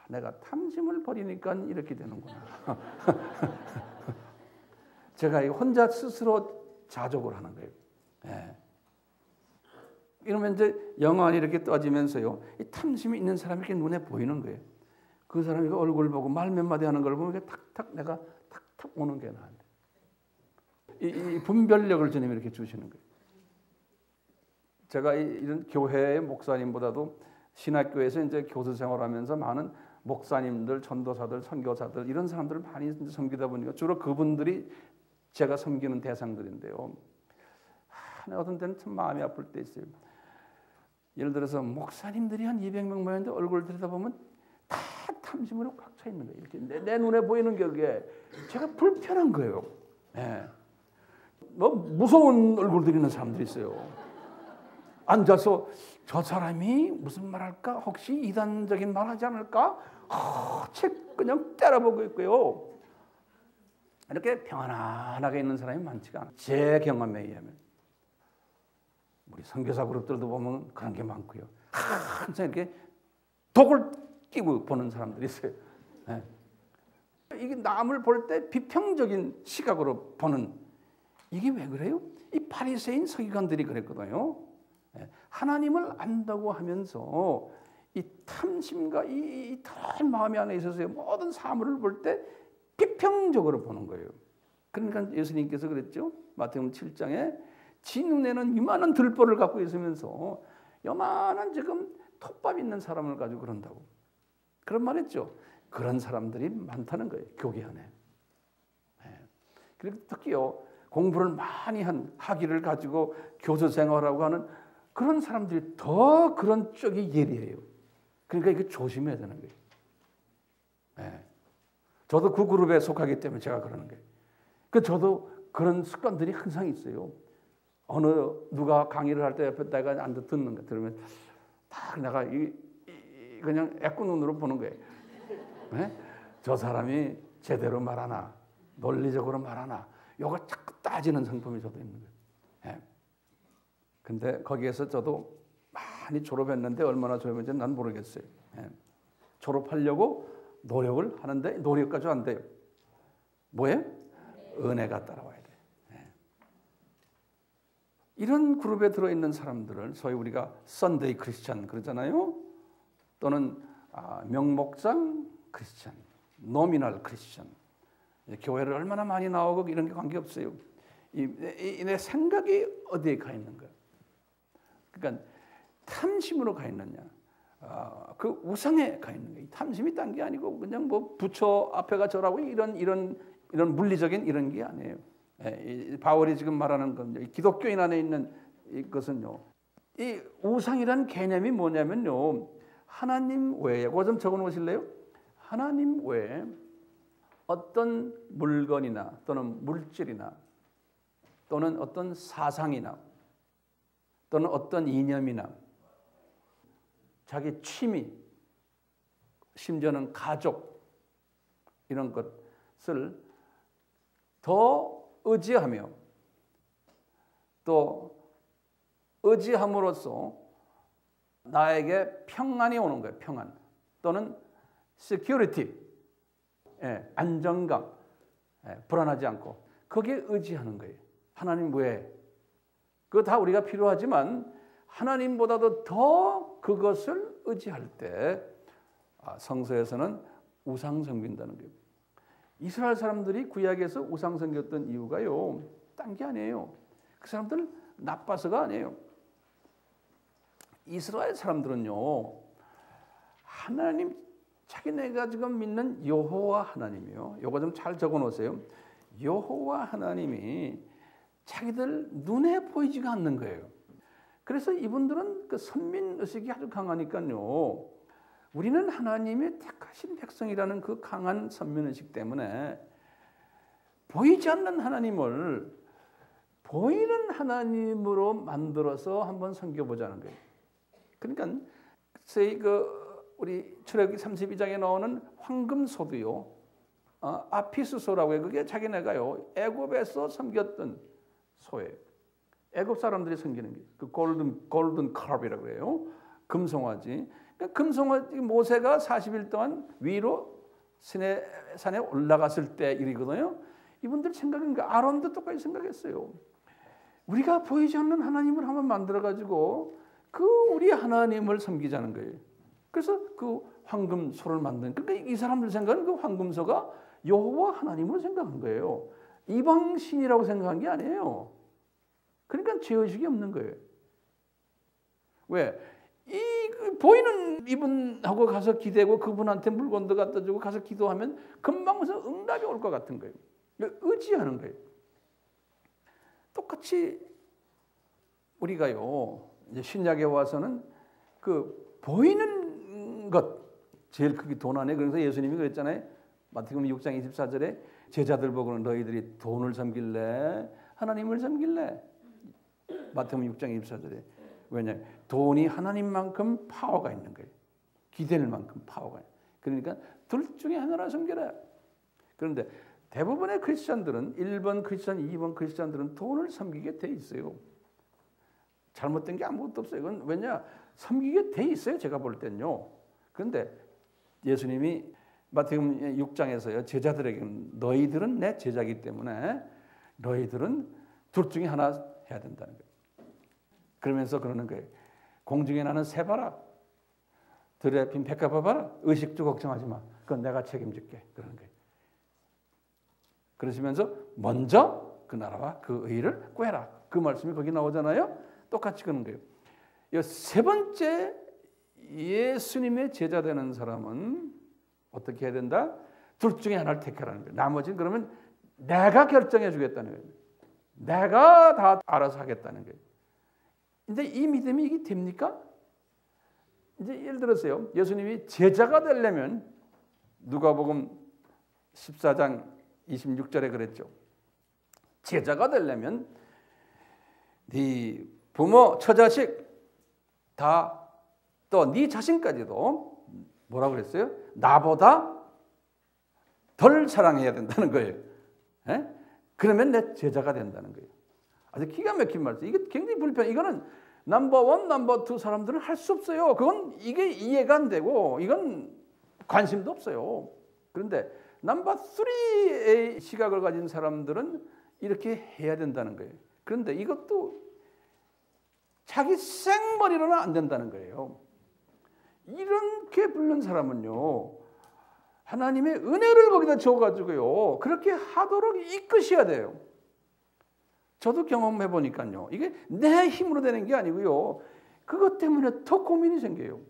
내가 탐심을 버리니까 이렇게 되는구나. 제가 혼자 스스로 자족을 하는 거예요. 예. 이러면 이제 영안이 이렇게 떠지면서요, 이 탐심이 있는 사람이 이렇게 눈에 보이는 거예요. 그 사람이 얼굴 보고 말 몇 마디 하는 걸 보면 탁탁 내가 탁탁 오는 게 나한테. 이 분별력을 주님이 이렇게 주시는 거예요. 제가 이런 교회의 목사님보다도 신학교에서 이제 교수 생활하면서 많은 목사님들, 전도사들, 선교사들 이런 사람들을 많이 섬기다 보니까 주로 그분들이 제가 섬기는 대상들인데요. 어떤 때는 참 마음이 아플 때 있어요. 예를 들어서 목사님들이 한 200명 모였는데 얼굴 들여다보면 다 탐심으로 꽉 차 있는 거예요. 이렇게 내 눈에 보이는 게 그게 제가 불편한 거예요. 예. 뭐 무서운 얼굴들 있는 사람들이 있어요. 앉아서 저 사람이 무슨 말할까? 혹시 이단적인 말하지 않을까? 책 그냥 때려보고 있고요. 이렇게 평안하게 있는 사람이 많지가 않아요. 제 경험에 의하면. 우리 선교사 그룹들도 보면 그런 게 많고요. 항상 이렇게 독을 끼고 보는 사람들이 있어요. 네. 이게 남을 볼 때 비평적인 시각으로 보는, 이게 왜 그래요? 이 바리새인 서기관들이 그랬거든요. 네. 하나님을 안다고 하면서 이 탐심과 이 더러운 마음이 안에 있어서 모든 사물을 볼 때 비평적으로 보는 거예요. 그러니까 예수님께서 그랬죠. 마태복음 7장에 지 눈에는 이만한 들보를 갖고 있으면서 요만한 지금 톱밥 있는 사람을 가지고 그런다고. 그런 말 했죠. 그런 사람들이 많다는 거예요. 교계 안에. 네. 그리고 특히요, 공부를 많이 한 학위를 가지고 교수 생활하고 하는 그런 사람들이 더 그런 쪽이 예리해요. 그러니까 이거 조심해야 되는 거예요. 네. 저도 그 그룹에 속하기 때문에 제가 그러는 거예요. 저도 그런 습관들이 항상 있어요. 누가 강의를 할 때 옆에 내가 앉아 듣는 거 들으면 딱 내가 그냥 애꾸 눈으로 보는 거예요. 네? 저 사람이 제대로 말하나, 논리적으로 말하나, 요거 자꾸 따지는 성품이 저도 있는 거예요. 네. 근데 거기에서 저도 많이 졸업했는데 얼마나 졸업했는지 난 모르겠어요. 네. 졸업하려고 노력을 하는데 노력까지 안 돼요. 뭐예요? 은혜가 따라와야 돼요. 네. 이런 그룹에 들어있는 사람들을 소위 우리가 썬데이 크리스천 그러잖아요. 또는 명목상 크리스천, 노미널 크리스천. 교회를 얼마나 많이 나오고 이런 게 관계없어요. 내 생각이 어디에 가 있는 거예요. 그러니까 탐심으로 가 있느냐, 그 우상에 가 있는 거예요. 탐심이 딴 게 아니고 그냥 뭐 부처 앞에가 저라고 이런 물리적인 이런 게 아니에요. 바울이 지금 말하는 건 기독교인 안에 있는 이것은요. 이 우상이란 개념이 뭐냐면요. 하나님 외에, 그거 좀 적어 놓으실래요? 하나님 외에 어떤 물건이나 또는 물질이나 또는 어떤 사상이나 또는 어떤 이념이나 자기 취미, 심지어는 가족 이런 것을 더 의지하며 또 의지함으로써 나에게 평안이 오는 거예요. 평안 또는 security, 안정감, 불안하지 않고 거기에 의지하는 거예요. 하나님 외에. 그거 다 우리가 필요하지만 하나님보다도 더 그것을 의지할 때 성서에서는 우상 섬긴다는 거예요. 이스라엘 사람들이 구약에서 우상 섬겼던 이유가요. 딴 게 아니에요. 그 사람들 나빠서가 아니에요. 이스라엘 사람들은요. 하나님 자기네가 지금 믿는 여호와 하나님이요. 이거 좀 잘 적어 놓으세요. 여호와 하나님이 자기들 눈에 보이지가 않는 거예요. 그래서 이분들은 그 선민의식이 아주 강하니까요. 우리는 하나님의 택하신 백성이라는 그 강한 선민의식 때문에 보이지 않는 하나님을 보이는 하나님으로 만들어서 한번 섬겨보자는 거예요. 그러니까 우리 출애굽기 32장에 나오는 황금소도요. 아피스소라고 해요. 그게 자기네가요. 애굽에서 섬겼던 소예요. 애굽 사람들이 섬기는 게 그 골든 칼이라고 그래요. 금송아지. 그러니까 금송아지 모세가 40일 동안 위로 산에 올라갔을 때 일이거든요. 이분들 생각은 아론도 똑같이 생각했어요. 우리가 보이지 않는 하나님을 한번 만들어 가지고 그 우리 하나님을 섬기자는 거예요. 그래서 그 황금소를 만든. 그러니까 이 사람들 생각은 그 황금소가 여호와 하나님으로 생각한 거예요. 이방신이라고 생각한 게 아니에요. 그러니까 죄의식이 없는 거예요. 왜? 보이는 이분하고 가서 기대고 그분한테 물건도 갖다 주고 가서 기도하면 금방 무슨 응답이 올 것 같은 거예요. 의지하는 거예요. 똑같이 우리가요. 이제 신약에 와서는 그 보이는 것 제일 크게 돈 안에 그래서 예수님이 그랬잖아요. 마태복음 6장 24절에 제자들 보고는 너희들이 돈을 섬길래 하나님을 섬길래 마태복음 6장 24절에 왜냐 돈이 하나님만큼 파워가 있는 거예요. 기댈 만큼 파워가 있는. 그러니까 둘 중에 하나를 섬겨라. 그런데 대부분의 크리스천들은 1번 크리스천, 2번 크리스천들은 돈을 섬기게 돼 있어요. 잘못된 게 아무것도 없어요. 이건 왜냐 섬기게 돼 있어요. 제가 볼 때는요. 그런데 예수님이 마태복음 6장에서요. 제자들에게는 너희들은 내 제자이기 때문에 너희들은 둘 중에 하나 해야 된다는 거예요. 그러면서 그러는 거예요. 공중에 나는 새 봐라. 들에 핀 백합화 봐라. 의식도 걱정하지 마. 그건 내가 책임질게. 그러는 거예요. 그러시면서 먼저 그 나라와 그 의를 구해라. 그 말씀이 거기 나오잖아요. 똑같이 그런 거예요. 이 세 번째 예수님의 제자 되는 사람은 어떻게 해야 된다? 둘 중에 하나를 택하라는 거예요. 나머지는 그러면 내가 결정해 주겠다는 거예요. 내가 다 알아서 하겠다는 거예요. 근데 이 믿음이 이게 됩니까? 이제 예를 들어서요. 예수님이 제자가 되려면 누가복음 14장 26절에 그랬죠. 제자가 되려면 네 부모, 처자식 다 또 네 자신까지도 뭐라고 그랬어요? 나보다 덜 사랑해야 된다는 거예요. 에? 그러면 내 제자가 된다는 거예요. 아주 기가 막힌 말씀. 이게 굉장히 불편해. 이거는 넘버 원, 넘버 투 사람들은 할 수 없어요. 그건 이게 이해가 안 되고 이건 관심도 없어요. 그런데 넘버 3의 시각을 가진 사람들은 이렇게 해야 된다는 거예요. 그런데 이것도 자기 생머리로는 안 된다는 거예요. 이렇게 부른 사람은요. 하나님의 은혜를 거기다 줘가지고요. 그렇게 하도록 이끄셔야 돼요. 저도 경험해 보니까요. 이게 내 힘으로 되는 게 아니고요. 그것 때문에 더 고민이 생겨요.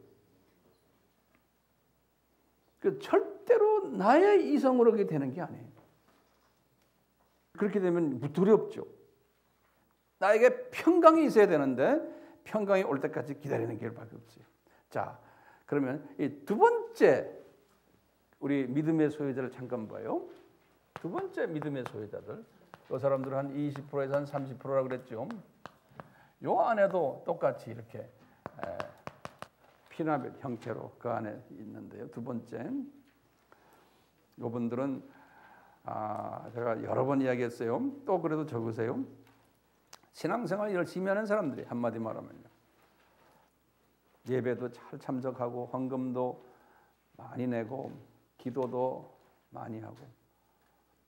절대로 나의 이성으로 그게 되는 게 아니에요. 그렇게 되면 두렵죠. 나에게 평강이 있어야 되는데 평강이 올 때까지 기다리는 길밖에 없어요. 자, 그러면 이 두 번째 우리 믿음의 소유자를 잠깐 봐요. 두 번째 믿음의 소유자들. 이 사람들은 한 20%에서 한 30%라 그랬죠. 요 안에도 똑같이 이렇게 피라미드 형태로 그 안에 있는데요. 두 번째, 이분들은 제가 여러 번 이야기했어요. 또 그래도 적으세요. 신앙생활 열심히 하는 사람들이 한마디 말하면요. 예배도 잘 참석하고 헌금도 많이 내고 기도도 많이 하고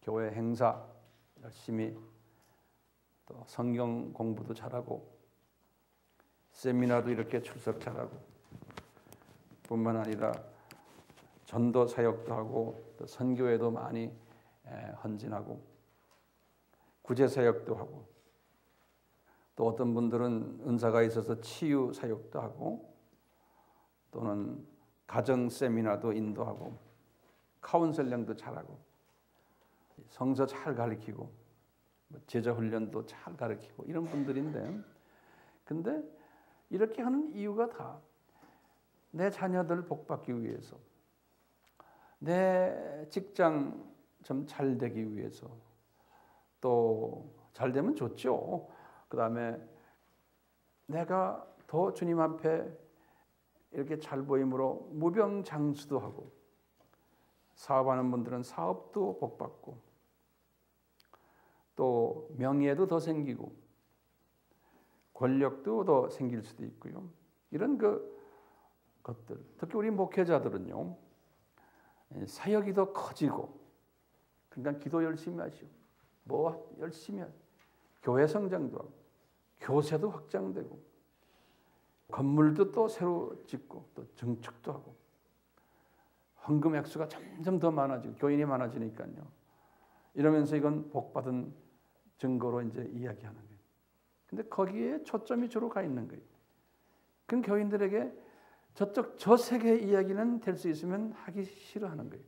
교회 행사 열심히 또 성경 공부도 잘하고 세미나도 이렇게 출석 잘하고 뿐만 아니라 전도 사역도 하고 또 선교회도 많이 헌신하고 구제 사역도 하고 또 어떤 분들은 은사가 있어서 치유 사역도 하고 또는 가정 세미나도 인도하고 카운셀링도 잘하고 성서 잘 가르치고 제자 훈련도 잘 가르치고 이런 분들인데 근데 이렇게 하는 이유가 다 내 자녀들 복받기 위해서 내 직장 좀 잘 되기 위해서 또 잘 되면 좋죠. 그 다음에 내가 더 주님 앞에 이렇게 잘 보임으로 무병장수도 하고 사업하는 분들은 사업도 복받고 또 명예도 더 생기고 권력도 더 생길 수도 있고요. 이런 것들 특히 우리 목회자들은요. 사역이 더 커지고 그러니까 기도 열심히 하시오. 뭐 열심히 하시오. 교회 성장도 하고 교세도 확장되고 건물도 또 새로 짓고 또 증축도 하고 헌금 액수가 점점 더 많아지고 교인이 많아지니까요. 이러면서 이건 복받은 증거로 이제 이야기하는 거예요. 근데 거기에 초점이 주로 가 있는 거예요. 그럼 교인들에게 저 세계의 이야기는 될 수 있으면 하기 싫어하는 거예요.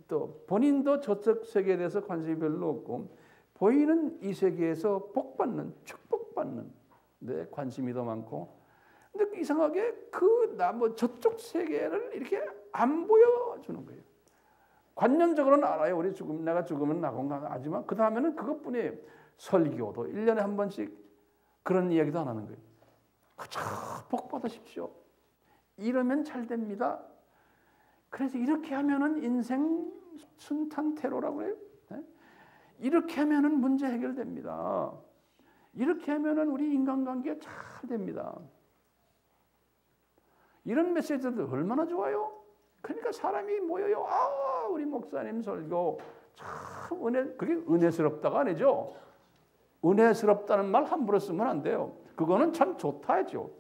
또 본인도 저쪽 세계에 대해서 관심이 별로 없고 보이는 이 세계에서 복받는 축복받는 데 관심이 더 많고 근데 이상하게 저쪽 세계를 이렇게 안 보여주는 거예요. 관념적으로는 알아요. 내가 죽으면 나건가 하지만 그 다음에는 그것뿐이에요. 설교도 1년에 한 번씩 그런 이야기도 안 하는 거예요. 그저 복 받으십시오. 이러면 잘 됩니다. 그래서 이렇게 하면은 인생 순탄테로라고 해요. 이렇게 하면은 문제 해결됩니다. 이렇게 하면은 우리 인간관계 잘 됩니다. 이런 메시지들 얼마나 좋아요? 그러니까 사람이 모여요. 우리 목사님 설교 참 그게 은혜스럽다가 아니죠. 은혜스럽다는 말 함부로 쓰면 안 돼요. 그거는 참 좋다죠.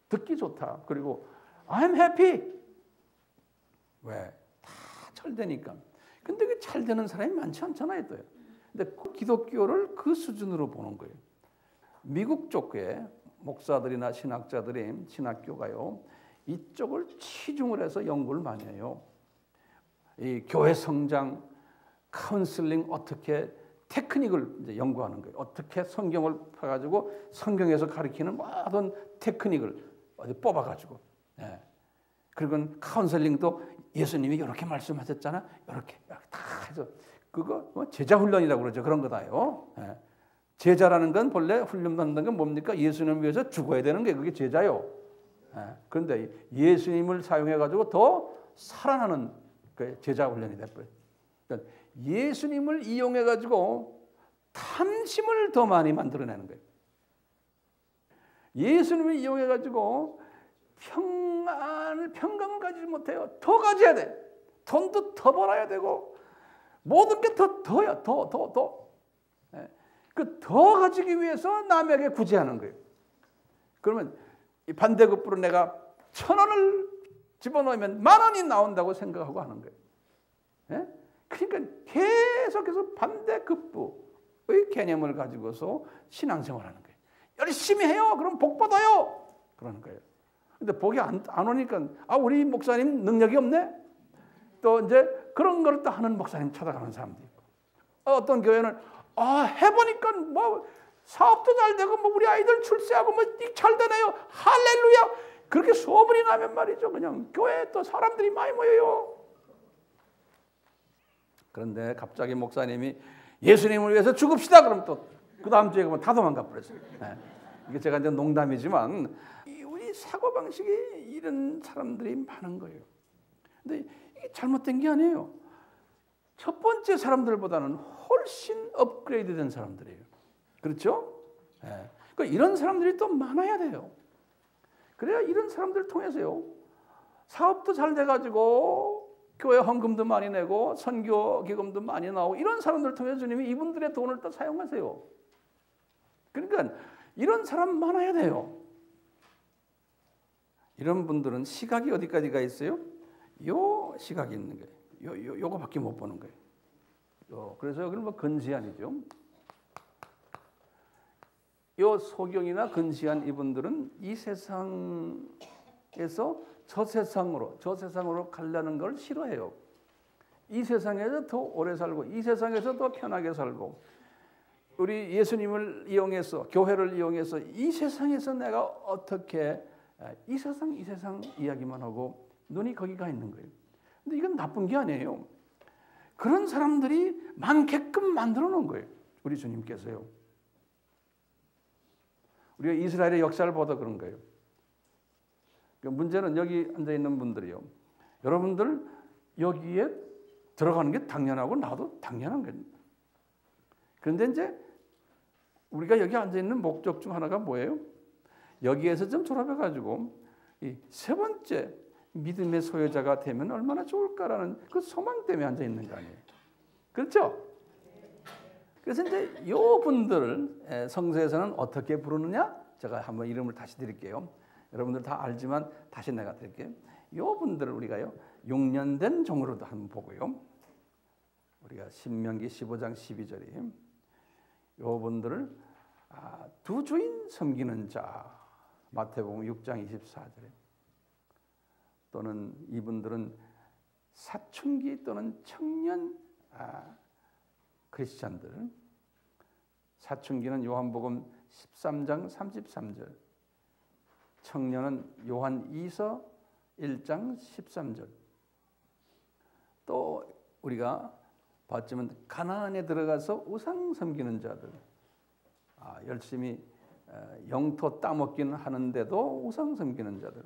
듣기 좋다. 그리고 I'm happy. 왜? 다 잘 되니까. 근데 그 잘 되는 사람이 많지 않잖아요. 또요. 근데 기독교를 그 수준으로 보는 거예요. 미국 쪽에 목사들이나 신학자들이 신학교가요. 이쪽을 치중을 해서 연구를 많이 해요. 이 교회 성장, 카운슬링 어떻게 테크닉을 이제 연구하는 거예요. 어떻게 성경을 펴가지고 성경에서 가르치는 모든 테크닉을 어디 뽑아가지고. 그리고 카운슬링도 예수님이 이렇게 말씀하셨잖아. 이렇게 다 해서 그거 제자 훈련이라고 그러죠. 그런 거다요. 제자라는 건 본래 훈련받는 건 뭡니까? 예수님을 위해서 죽어야 되는 게 그게 제자요. 그런데 예수님을 사용해가지고 더 살아나는 그 제자 훈련이 돼버려요. 그러니까 예수님을 이용해가지고 탐심을 더 많이 만들어내는 거예요. 예수님을 이용해가지고 평강을 가지지 못해요. 더 가져야 돼. 돈도 더 벌어야 되고 모든 게 더야. 더. 그 더 가지기 위해서 남에게 구제하는 거예요. 그러면 이 반대급부로 내가 1,000원을 집어넣으면 10,000원이 나온다고 생각하고 하는 거예요. 그러니까 계속해서 반대급부의 개념을 가지고서 신앙생활하는 거예요. 열심히 해요. 그럼 복 받아요. 그러는 거예요. 근데 복이 안 오니까 우리 목사님 능력이 없네. 또 이제 그런 걸 또 하는 목사님 찾아가는 사람도 있고, 어떤 교회는 해보니까 뭐 사업도 잘 되고 뭐 우리 아이들 출세하고 뭐 잘 되네요. 할렐루야. 그렇게 소문이 나면 말이죠. 그냥 교회에 또 사람들이 많이 모여요. 그런데 갑자기 목사님이 예수님을 위해서 죽읍시다. 그럼 또 그 다음 주에 그러면 다 도망가 버렸어요. 네. 이게 제가 이제 농담이지만 우리 사고방식이 이런 사람들이 많은 거예요. 근데 이게 잘못된 게 아니에요. 첫 번째 사람들보다는 훨씬 업그레이드된 사람들이에요. 그렇죠? 네. 그러니까 이런 사람들이 또 많아야 돼요. 그래야 이런 사람들을 통해서요, 사업도 잘 돼가지고 교회 헌금도 많이 내고 선교 기금도 많이 나오고, 이런 사람들을 통해서 주님이 이분들의 돈을 또 사용하세요. 그러니까 이런 사람 많아야 돼요. 이런 분들은 시각이 어디까지가 있어요? 요 시각이 있는 거예요. 요거밖에 못 보는 거예요. 그래서 그건 뭐 근시안이죠. 요 소경이나 근시안 이분들은 이 세상에서 저 세상으로 가려는 걸 싫어해요. 이 세상에서 더 오래 살고, 이 세상에서 더 편하게 살고, 우리 예수님을 이용해서, 교회를 이용해서 이 세상에서 내가 어떻게 이 세상 이야기만 하고 눈이 거기 가 있는 거예요. 근데 이건 나쁜 게 아니에요. 그런 사람들이 많게끔 만들어 놓은 거예요, 우리 주님께서요. 우리가 이스라엘의 역사를 보다 그런 거예요. 문제는 여기 앉아 있는 분들이요, 여러분들 여기에 들어가는 게 당연하고 나도 당연한 거예요. 그런데 이제 우리가 여기 앉아 있는 목적 중 하나가 뭐예요? 여기에서 좀 졸업해가지고 이 세 번째 믿음의 소유자가 되면 얼마나 좋을까라는 그 소망 때문에 앉아 있는 거 아니에요? 그렇죠? 그래서 이제 이 분들을 성서에서는 어떻게 부르느냐? 제가 한번 이름을 다시 드릴게요. 여러분들 다 알지만 다시 내가 드릴게요. 이 분들을 우리가요, 6년 된 종으로도 한번 보고요. 우리가 신명기 15장 12절이 이 분들을 두 주인 섬기는 자, 마태복음 6장 24절에, 또는 이분들은 사춘기 또는 청년 크리스찬들, 사춘기는 요한복음 13장 33절, 청년은 요한 2서 1장 13절. 또 우리가 봤지만 가나안에 들어가서 우상 섬기는 자들, 열심히 영토 따먹기는 하는데도 우상 섬기는 자들.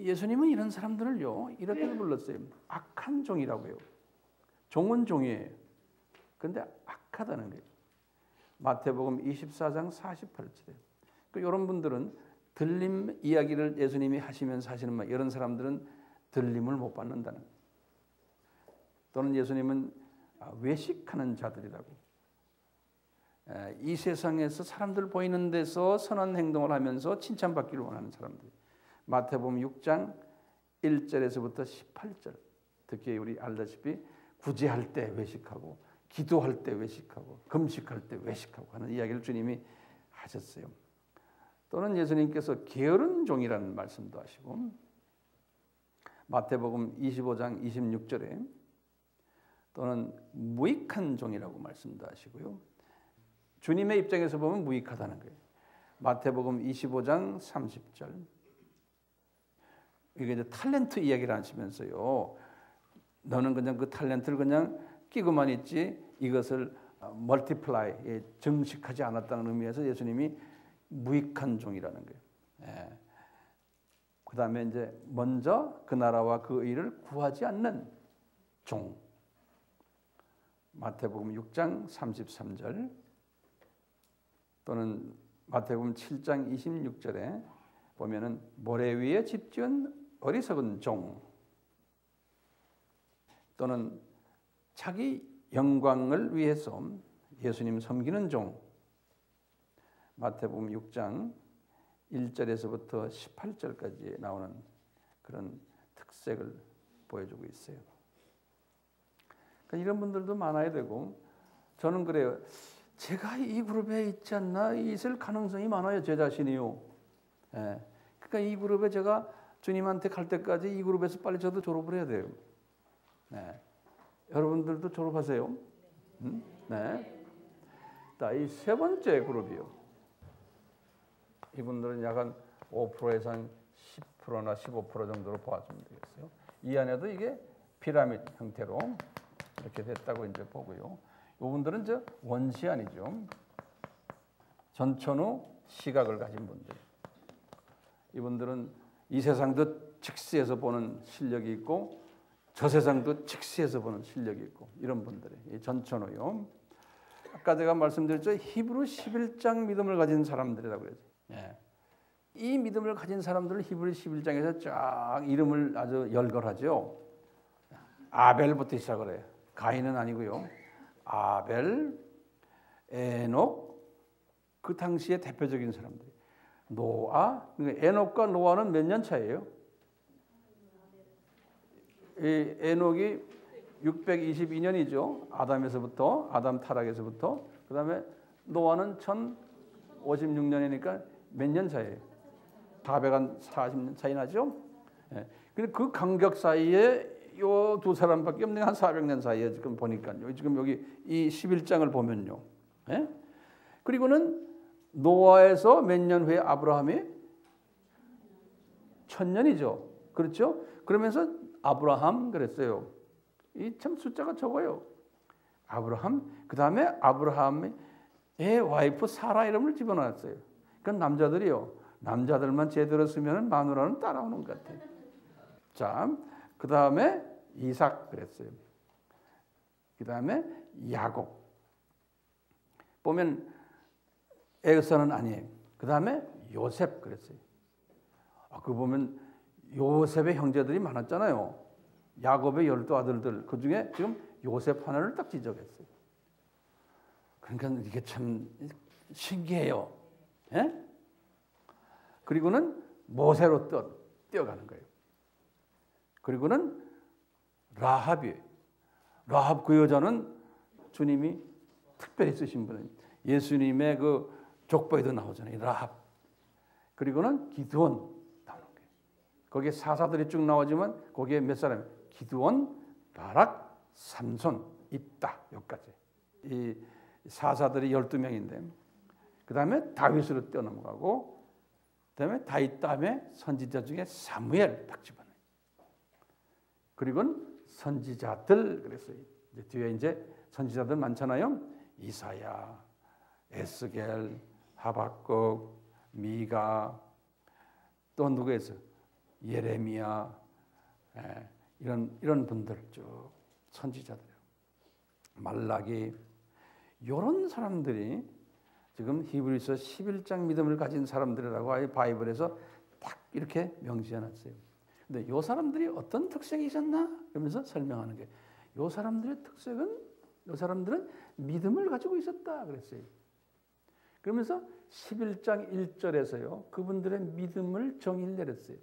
예수님은 이런 사람들을요, 이렇게 불렀어요. 악한 종이라고요. 종은 종이에요. 그런데 악하다는 거예요. 마태복음 24장 48절에. 이런 분들은 들림 이야기를 예수님이 하시면서 하시는 말, 이런 사람들은 들림을 못 받는다는 거예요. 또는 예수님은 외식하는 자들이라고. 이 세상에서 사람들 보이는 데서 선한 행동을 하면서 칭찬받기를 원하는 사람들. 마태복음 6장 1절에서부터 18절. 특히 우리 알다시피 구제할 때 외식하고, 기도할 때 외식하고, 금식할 때 외식하고 하는 이야기를 주님이 하셨어요. 또는 예수님께서 게으른 종이라는 말씀도 하시고, 마태복음 25장 26절에 또는 무익한 종이라고 말씀도 하시고요. 주님의 입장에서 보면 무익하다는 거예요. 마태복음 25장 30절. 이게 이제 탤런트 이야기를 하시면서요, 너는 그냥 그 탤런트를 그냥 끼고만 있지 이것을 멀티플라이, 증식하지 않았다는 의미에서 예수님이 무익한 종이라는 거예요. 그 다음에 이제 먼저 그 나라와 그 의를 구하지 않는 종. 마태복음 6장 33절 또는 마태복음 7장 26절에 보면은 모래 위에 집 지은 어리석은 종, 또는 자기 영광을 위해서 예수님 섬기는 종. 마태복음 6장 1절에서부터 18절까지 나오는 그런 특색을 보여주고 있어요. 그러니까 이런 분들도 많아야 되고, 저는 그래요. 제가 이 그룹에 있지 않나 있을 가능성이 많아요, 제 자신이요. 예. 그러니까 이 그룹에 제가 주님한테 갈 때까지 이 그룹에서 빨리 저도 졸업을 해야 돼요. 네. 여러분들도 졸업하세요. 네. 자, 이 세 번째 그룹이요. 이분들은 약 한 5%에서 한 10%나 15% 정도로 보아주면 되겠어요. 이 안에도 이게 피라미드 형태로 이렇게 됐다고 이제 보고요. 이분들은 저 원시안이죠. 전천후 시각을 가진 분들. 이분들은 이 세상도 직시해서 보는 실력이 있고 저 세상도 직시해서 보는 실력이 있고 이런 분들이 전천후요. 아까 제가 말씀드렸죠. 히브리 11장 믿음을 가진 사람들이라고 그랬죠. 예. 이 믿음을 가진 사람들을 히브리 11장에서 쫙 이름을 아주 열거하죠. 아벨부터 시작을 해요. 가인은 아니고요. 아벨, 에녹, 그 당시에 대표적인 사람들. 노아, 에녹과 노아는 몇 년 차예요? 이 에녹이 622년이죠. 아담 타락에서부터. 그 다음에 노아는 1056년이니까 몇 년 차예요? 440년 차이 나죠? 예. 근데 그 간격 사이에 요 두 사람밖에 없는 한 400년 사이에 지금 보니까요. 지금 여기 이 11장을 보면요. 예? 그리고는 노아에서 몇 년 후에 아브라함이 1000년이죠. 그렇죠? 그러면서 아브라함 그랬어요. 이 참 숫자가 적어요. 아브라함. 그다음에 아브라함의 와이프 사라 이름을 집어넣었어요. 그러니까 남자들만 제대로 쓰면 마누라는 따라오는 것 같아요. 자, 그다음에 이삭 그랬어요. 그다음에 야곱. 보면 에서는 아니에요. 그다음에 요셉 그랬어요. 그 보면 요셉의 형제들이 많았잖아요. 야곱의 12아들들 그중에 지금 요셉 하나를 딱 지적했어요. 그러니까 이게 참 신기해요. 예? 그리고는 모세로 뛰어가는 거예요. 그리고는 라합 그 여자는 주님이 특별히 쓰신 분은 예수님의 그 족보에도 나오잖아요. 라합. 그리고는 기드온 나오는 거예요. 거기에 사사들이 쭉 나오지만 거기에 몇 사람? 기드온, 바락, 삼손, 입다 여기까지. 이 사사들이 12명인데 그 다음에 다윗으로 뛰어넘어가고 그 다음에 다윗 다음에 선지자 중에 사무엘 딱 집어넣어요. 그리고는 선지자들 그랬어요. 뒤에 이제 선지자들 많잖아요. 이사야, 에스겔, 하박국, 미가 또 누구 있어요? 예레미야 이런 분들 쭉 선지자들이에요. 말라기 이런 사람들이 지금 히브리서 11장 믿음을 가진 사람들이라고 바이블에서 딱 이렇게 명시해놨어요. 근데 이 사람들이 어떤 특색이 있었나? 그러면서 설명하는 게 이 사람들의 특색은 이 사람들은 믿음을 가지고 있었다 그랬어요. 그러면서 11장 1절에서요. 그분들의 믿음을 정의를 내렸어요.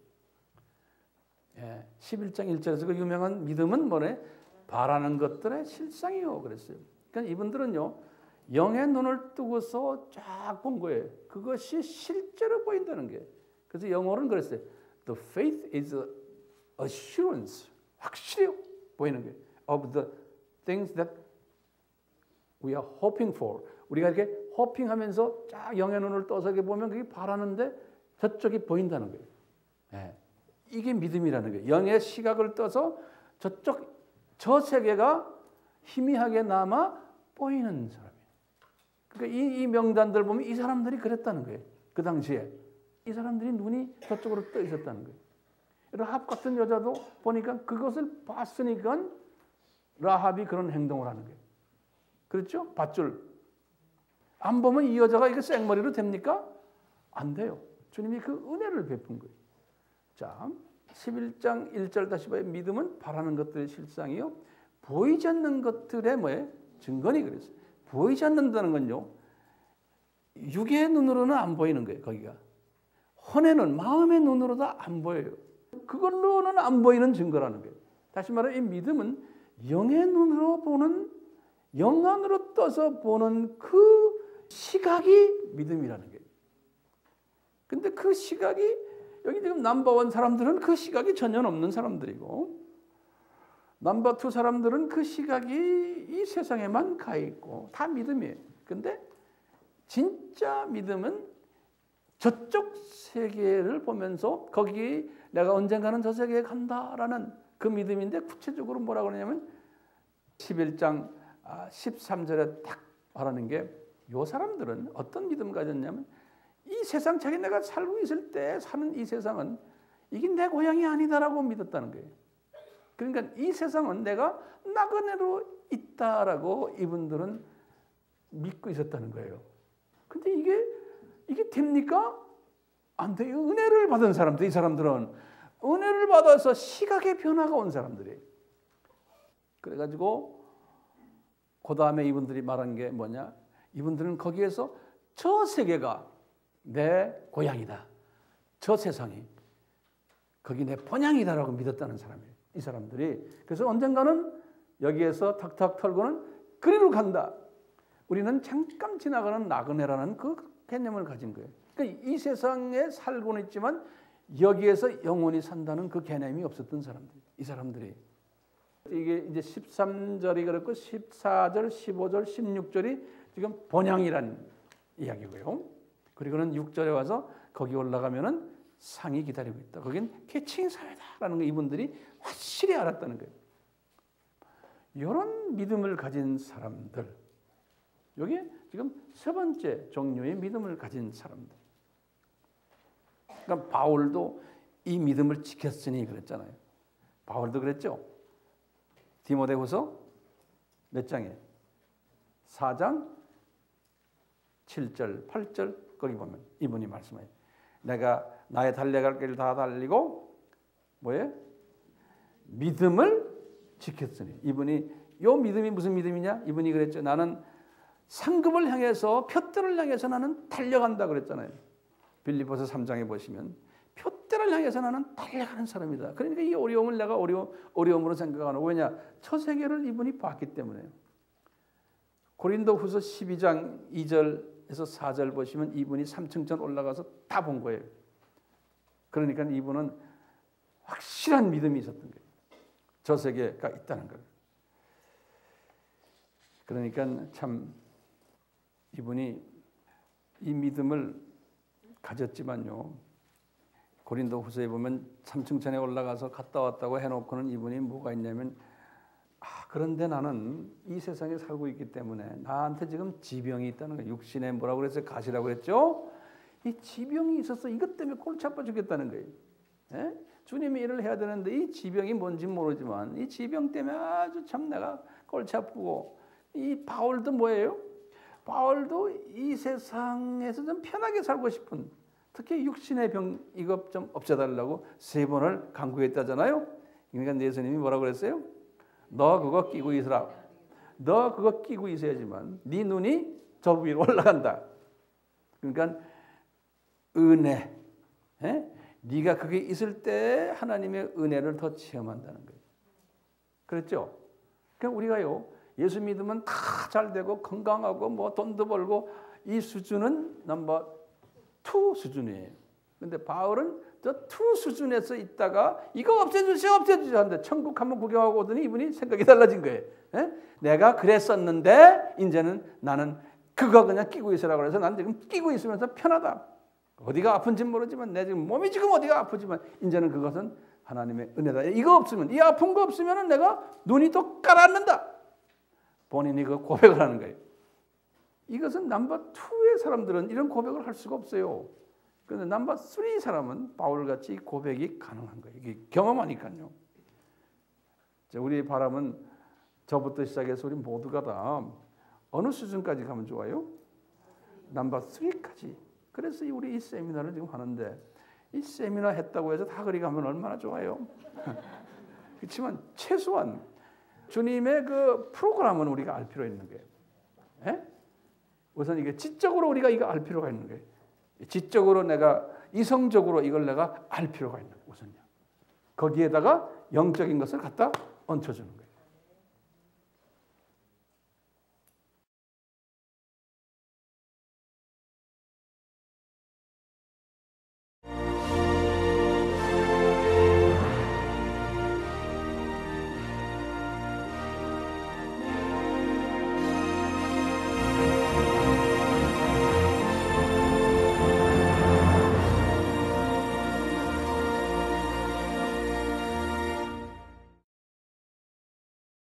11장 1절에서 그 유명한 믿음은 뭐래? 바라는 것들의 실상이요 그랬어요. 그러니까 이분들은요. 영의 눈을 뜨고서 쫙 본 거예요. 그것이 실제로 보인다는 게. 그래서 영어로는 그랬어요. The faith is assurance. 확실히 보이는 거예요. Of the things that we are hoping for. 우리가 이렇게 호핑하면서 쫙 영의 눈을 떠서 보면 그게 바라는데 저쪽이 보인다는 거예요. 네. 이게 믿음이라는 거예요. 영의 시각을 떠서 저 세계가 희미하게 남아 보이는 사람이에요. 그러니까 이 명단들 보면 이 사람들이 그랬다는 거예요. 그 당시에. 이 사람들이 눈이 저쪽으로 떠 있었다는 거예요. 라합 같은 여자도 보니까 그것을 봤으니까 라합이 그런 행동을 하는 거예요. 그렇죠? 밧줄. 안 보면 이 여자가 이거 생머리로 됩니까? 안 돼요. 주님이 그 은혜를 베푼 거예요. 자, 11장 1절 다시 봐요. 믿음은 바라는 것들의 실상이요. 보이지 않는 것들의 뭐예요? 증거니 그랬어요. 보이지 않는다는 건요. 육의 눈으로는 안 보이는 거예요. 거기가. 혼의 눈, 마음의 눈으로도 안 보여요. 그걸로는 안 보이는 증거라는 거예요. 다시 말해 이 믿음은 영의 눈으로 보는, 영 안으로 떠서 보는 그 시각이 믿음이라는 거예요. 근데 그 시각이 여기 지금 넘버원 사람들은 그 시각이 전혀 없는 사람들이고 넘버 투 사람들은 그 시각이 이 세상에만 가 있고 다 믿음이에요. 근데 진짜 믿음은 저쪽 세계를 보면서 거기 내가 언젠가는 저 세계에 간다라는 그 믿음인데 구체적으로 뭐라고 그러냐면 11장 13절에 딱 말하는 게 이 사람들은 어떤 믿음을 가졌냐면 이 세상 자기네가 살고 있을 때 사는 이 세상은 이게 내 고향이 아니다라고 믿었다는 거예요. 그러니까 이 세상은 내가 나그네로 있다라고 이분들은 믿고 있었다는 거예요. 근데 이게 됩니까? 안 돼요. 은혜를 받은 사람들, 이 사람들은 은혜를 받아서 시각의 변화가 온 사람들이에요. 그래가지고 그 다음에 이분들이 말한 게 뭐냐? 이분들은 거기에서 저 세계가 내 고향이다. 저 세상이 거기 내 본향이다라고 믿었다는 사람이에요. 이 사람들이. 그래서 언젠가는 여기에서 턱턱 털고는 그리로 간다. 우리는 잠깐 지나가는 나그네라는 그 개념을 가진 거예요. 그러니까 이 세상에 살고는 있지만 여기에서 영원히 산다는 그 개념이 없었던 사람들. 이 사람들이. 이게 이제 13절이 그렇고 14절, 15절, 16절이 지금 본향이란 이야기고요. 그리고는 6절에 와서 거기 올라가면은 상이 기다리고 있다. 거긴 계층 사회다라는 거 이분들이 확실히 알았다는 거예요. 이런 믿음을 가진 사람들. 여기 지금 세 번째 종류의 믿음을 가진 사람들. 그러니까 바울도 이 믿음을 지켰으니 그랬잖아요. 바울도 그랬죠. 디모데후서 몇 장에? 4장 7절, 8절 거기 보면 이분이 말씀해요. 내가 나의 달려갈 길을 다 달리고 뭐예요? 믿음을 지켰으니. 이분이 요 믿음이 무슨 믿음이냐? 이분이 그랬죠. 나는 상급을 향해서 표대를 향해서 나는 달려간다 그랬잖아요. 빌립보서 3장에 보시면 표대를 향해서 나는 달려가는 사람이다. 그러니까 이 어려움을 내가 어려움으로 생각하는. 왜냐? 저 세계를 이분이 봤기 때문에요. 고린도후서 12장 2절에서 4절 보시면 이분이 3층전 올라가서 다 본 거예요. 그러니까 이분은 확실한 믿음이 있었던 거예요. 저 세계가 있다는 거예요. 그러니까 참 이분이 이 믿음을 가졌지만요. 고린도후서에 보면 3층천에 올라가서 갔다 왔다고 해놓고는 이분이 뭐가 있냐면 그런데 나는 이 세상에 살고 있기 때문에 나한테 지금 지병이 있다는 거예요. 육신에 뭐라고 그랬어요? 가시라고 그랬죠? 이 지병이 있어서 이것 때문에 골치 아파 죽겠다는 거예요. 예? 주님이 일을 해야 되는데 이 지병이 뭔지 모르지만 이 지병 때문에 아주 참 내가 골치 아프고 이 바울도 뭐예요? 바울도 이 세상에서 좀 편하게 살고 싶은 특히 육신의 병 이것 좀 없애달라고 3번을 간구했다잖아요. 그러니까 예수님이 뭐라고 그랬어요? 너 그거 끼고 있으라. 너 그거 끼고 있어야지만 네 눈이 저 위로 올라간다. 그러니까 은혜. 네가 그게 있을 때 하나님의 은혜를 더 체험한다는 거예요. 그렇죠? 그러니까 우리가요. 예수 믿으면 다 잘 되고 건강하고 뭐 돈도 벌고 이 수준은 넘버 2 수준이에요. 근데 바울은 저 2 수준에서 있다가 이거 없애주세요 하는데 천국 한번 구경하고 오더니 이분이 생각이 달라진 거예요. 내가 그랬었는데 이제는 나는 그거 그냥 끼고 있으라고 해서 난 지금 끼고 있으면서 편하다. 어디가 아픈지 모르지만 내 지금 몸이 지금 어디가 아프지만 이제는 그것은 하나님의 은혜다. 이거 없으면 이 아픈 거 없으면 내가 눈이 또 깔아앉는다. 본인이 그 고백을 하는 거예요. 이것은 넘버 2의 사람들은 이런 고백을 할 수가 없어요. 그런데 넘버 3 사람은 바울같이 고백이 가능한 거예요. 이게 경험하니까요. 우리 바람은 저부터 시작해서 우리 모두가 다 어느 수준까지 가면 좋아요? 넘버 3까지. 그래서 우리 이 세미나를 지금 하는데 이 세미나 했다고 해서 다 그리 가면 얼마나 좋아요. 그렇지만 최소한 주님의 그 프로그램은 우리가 알 필요 있는 거예요. 우선 이게 지적으로 우리가 이거 알 필요가 있는 거예요. 지적으로 내가 이성적으로 이걸 내가 알 필요가 있는 거예요. 우선요. 거기에다가 영적인 것을 갖다 얹혀주는 거예요.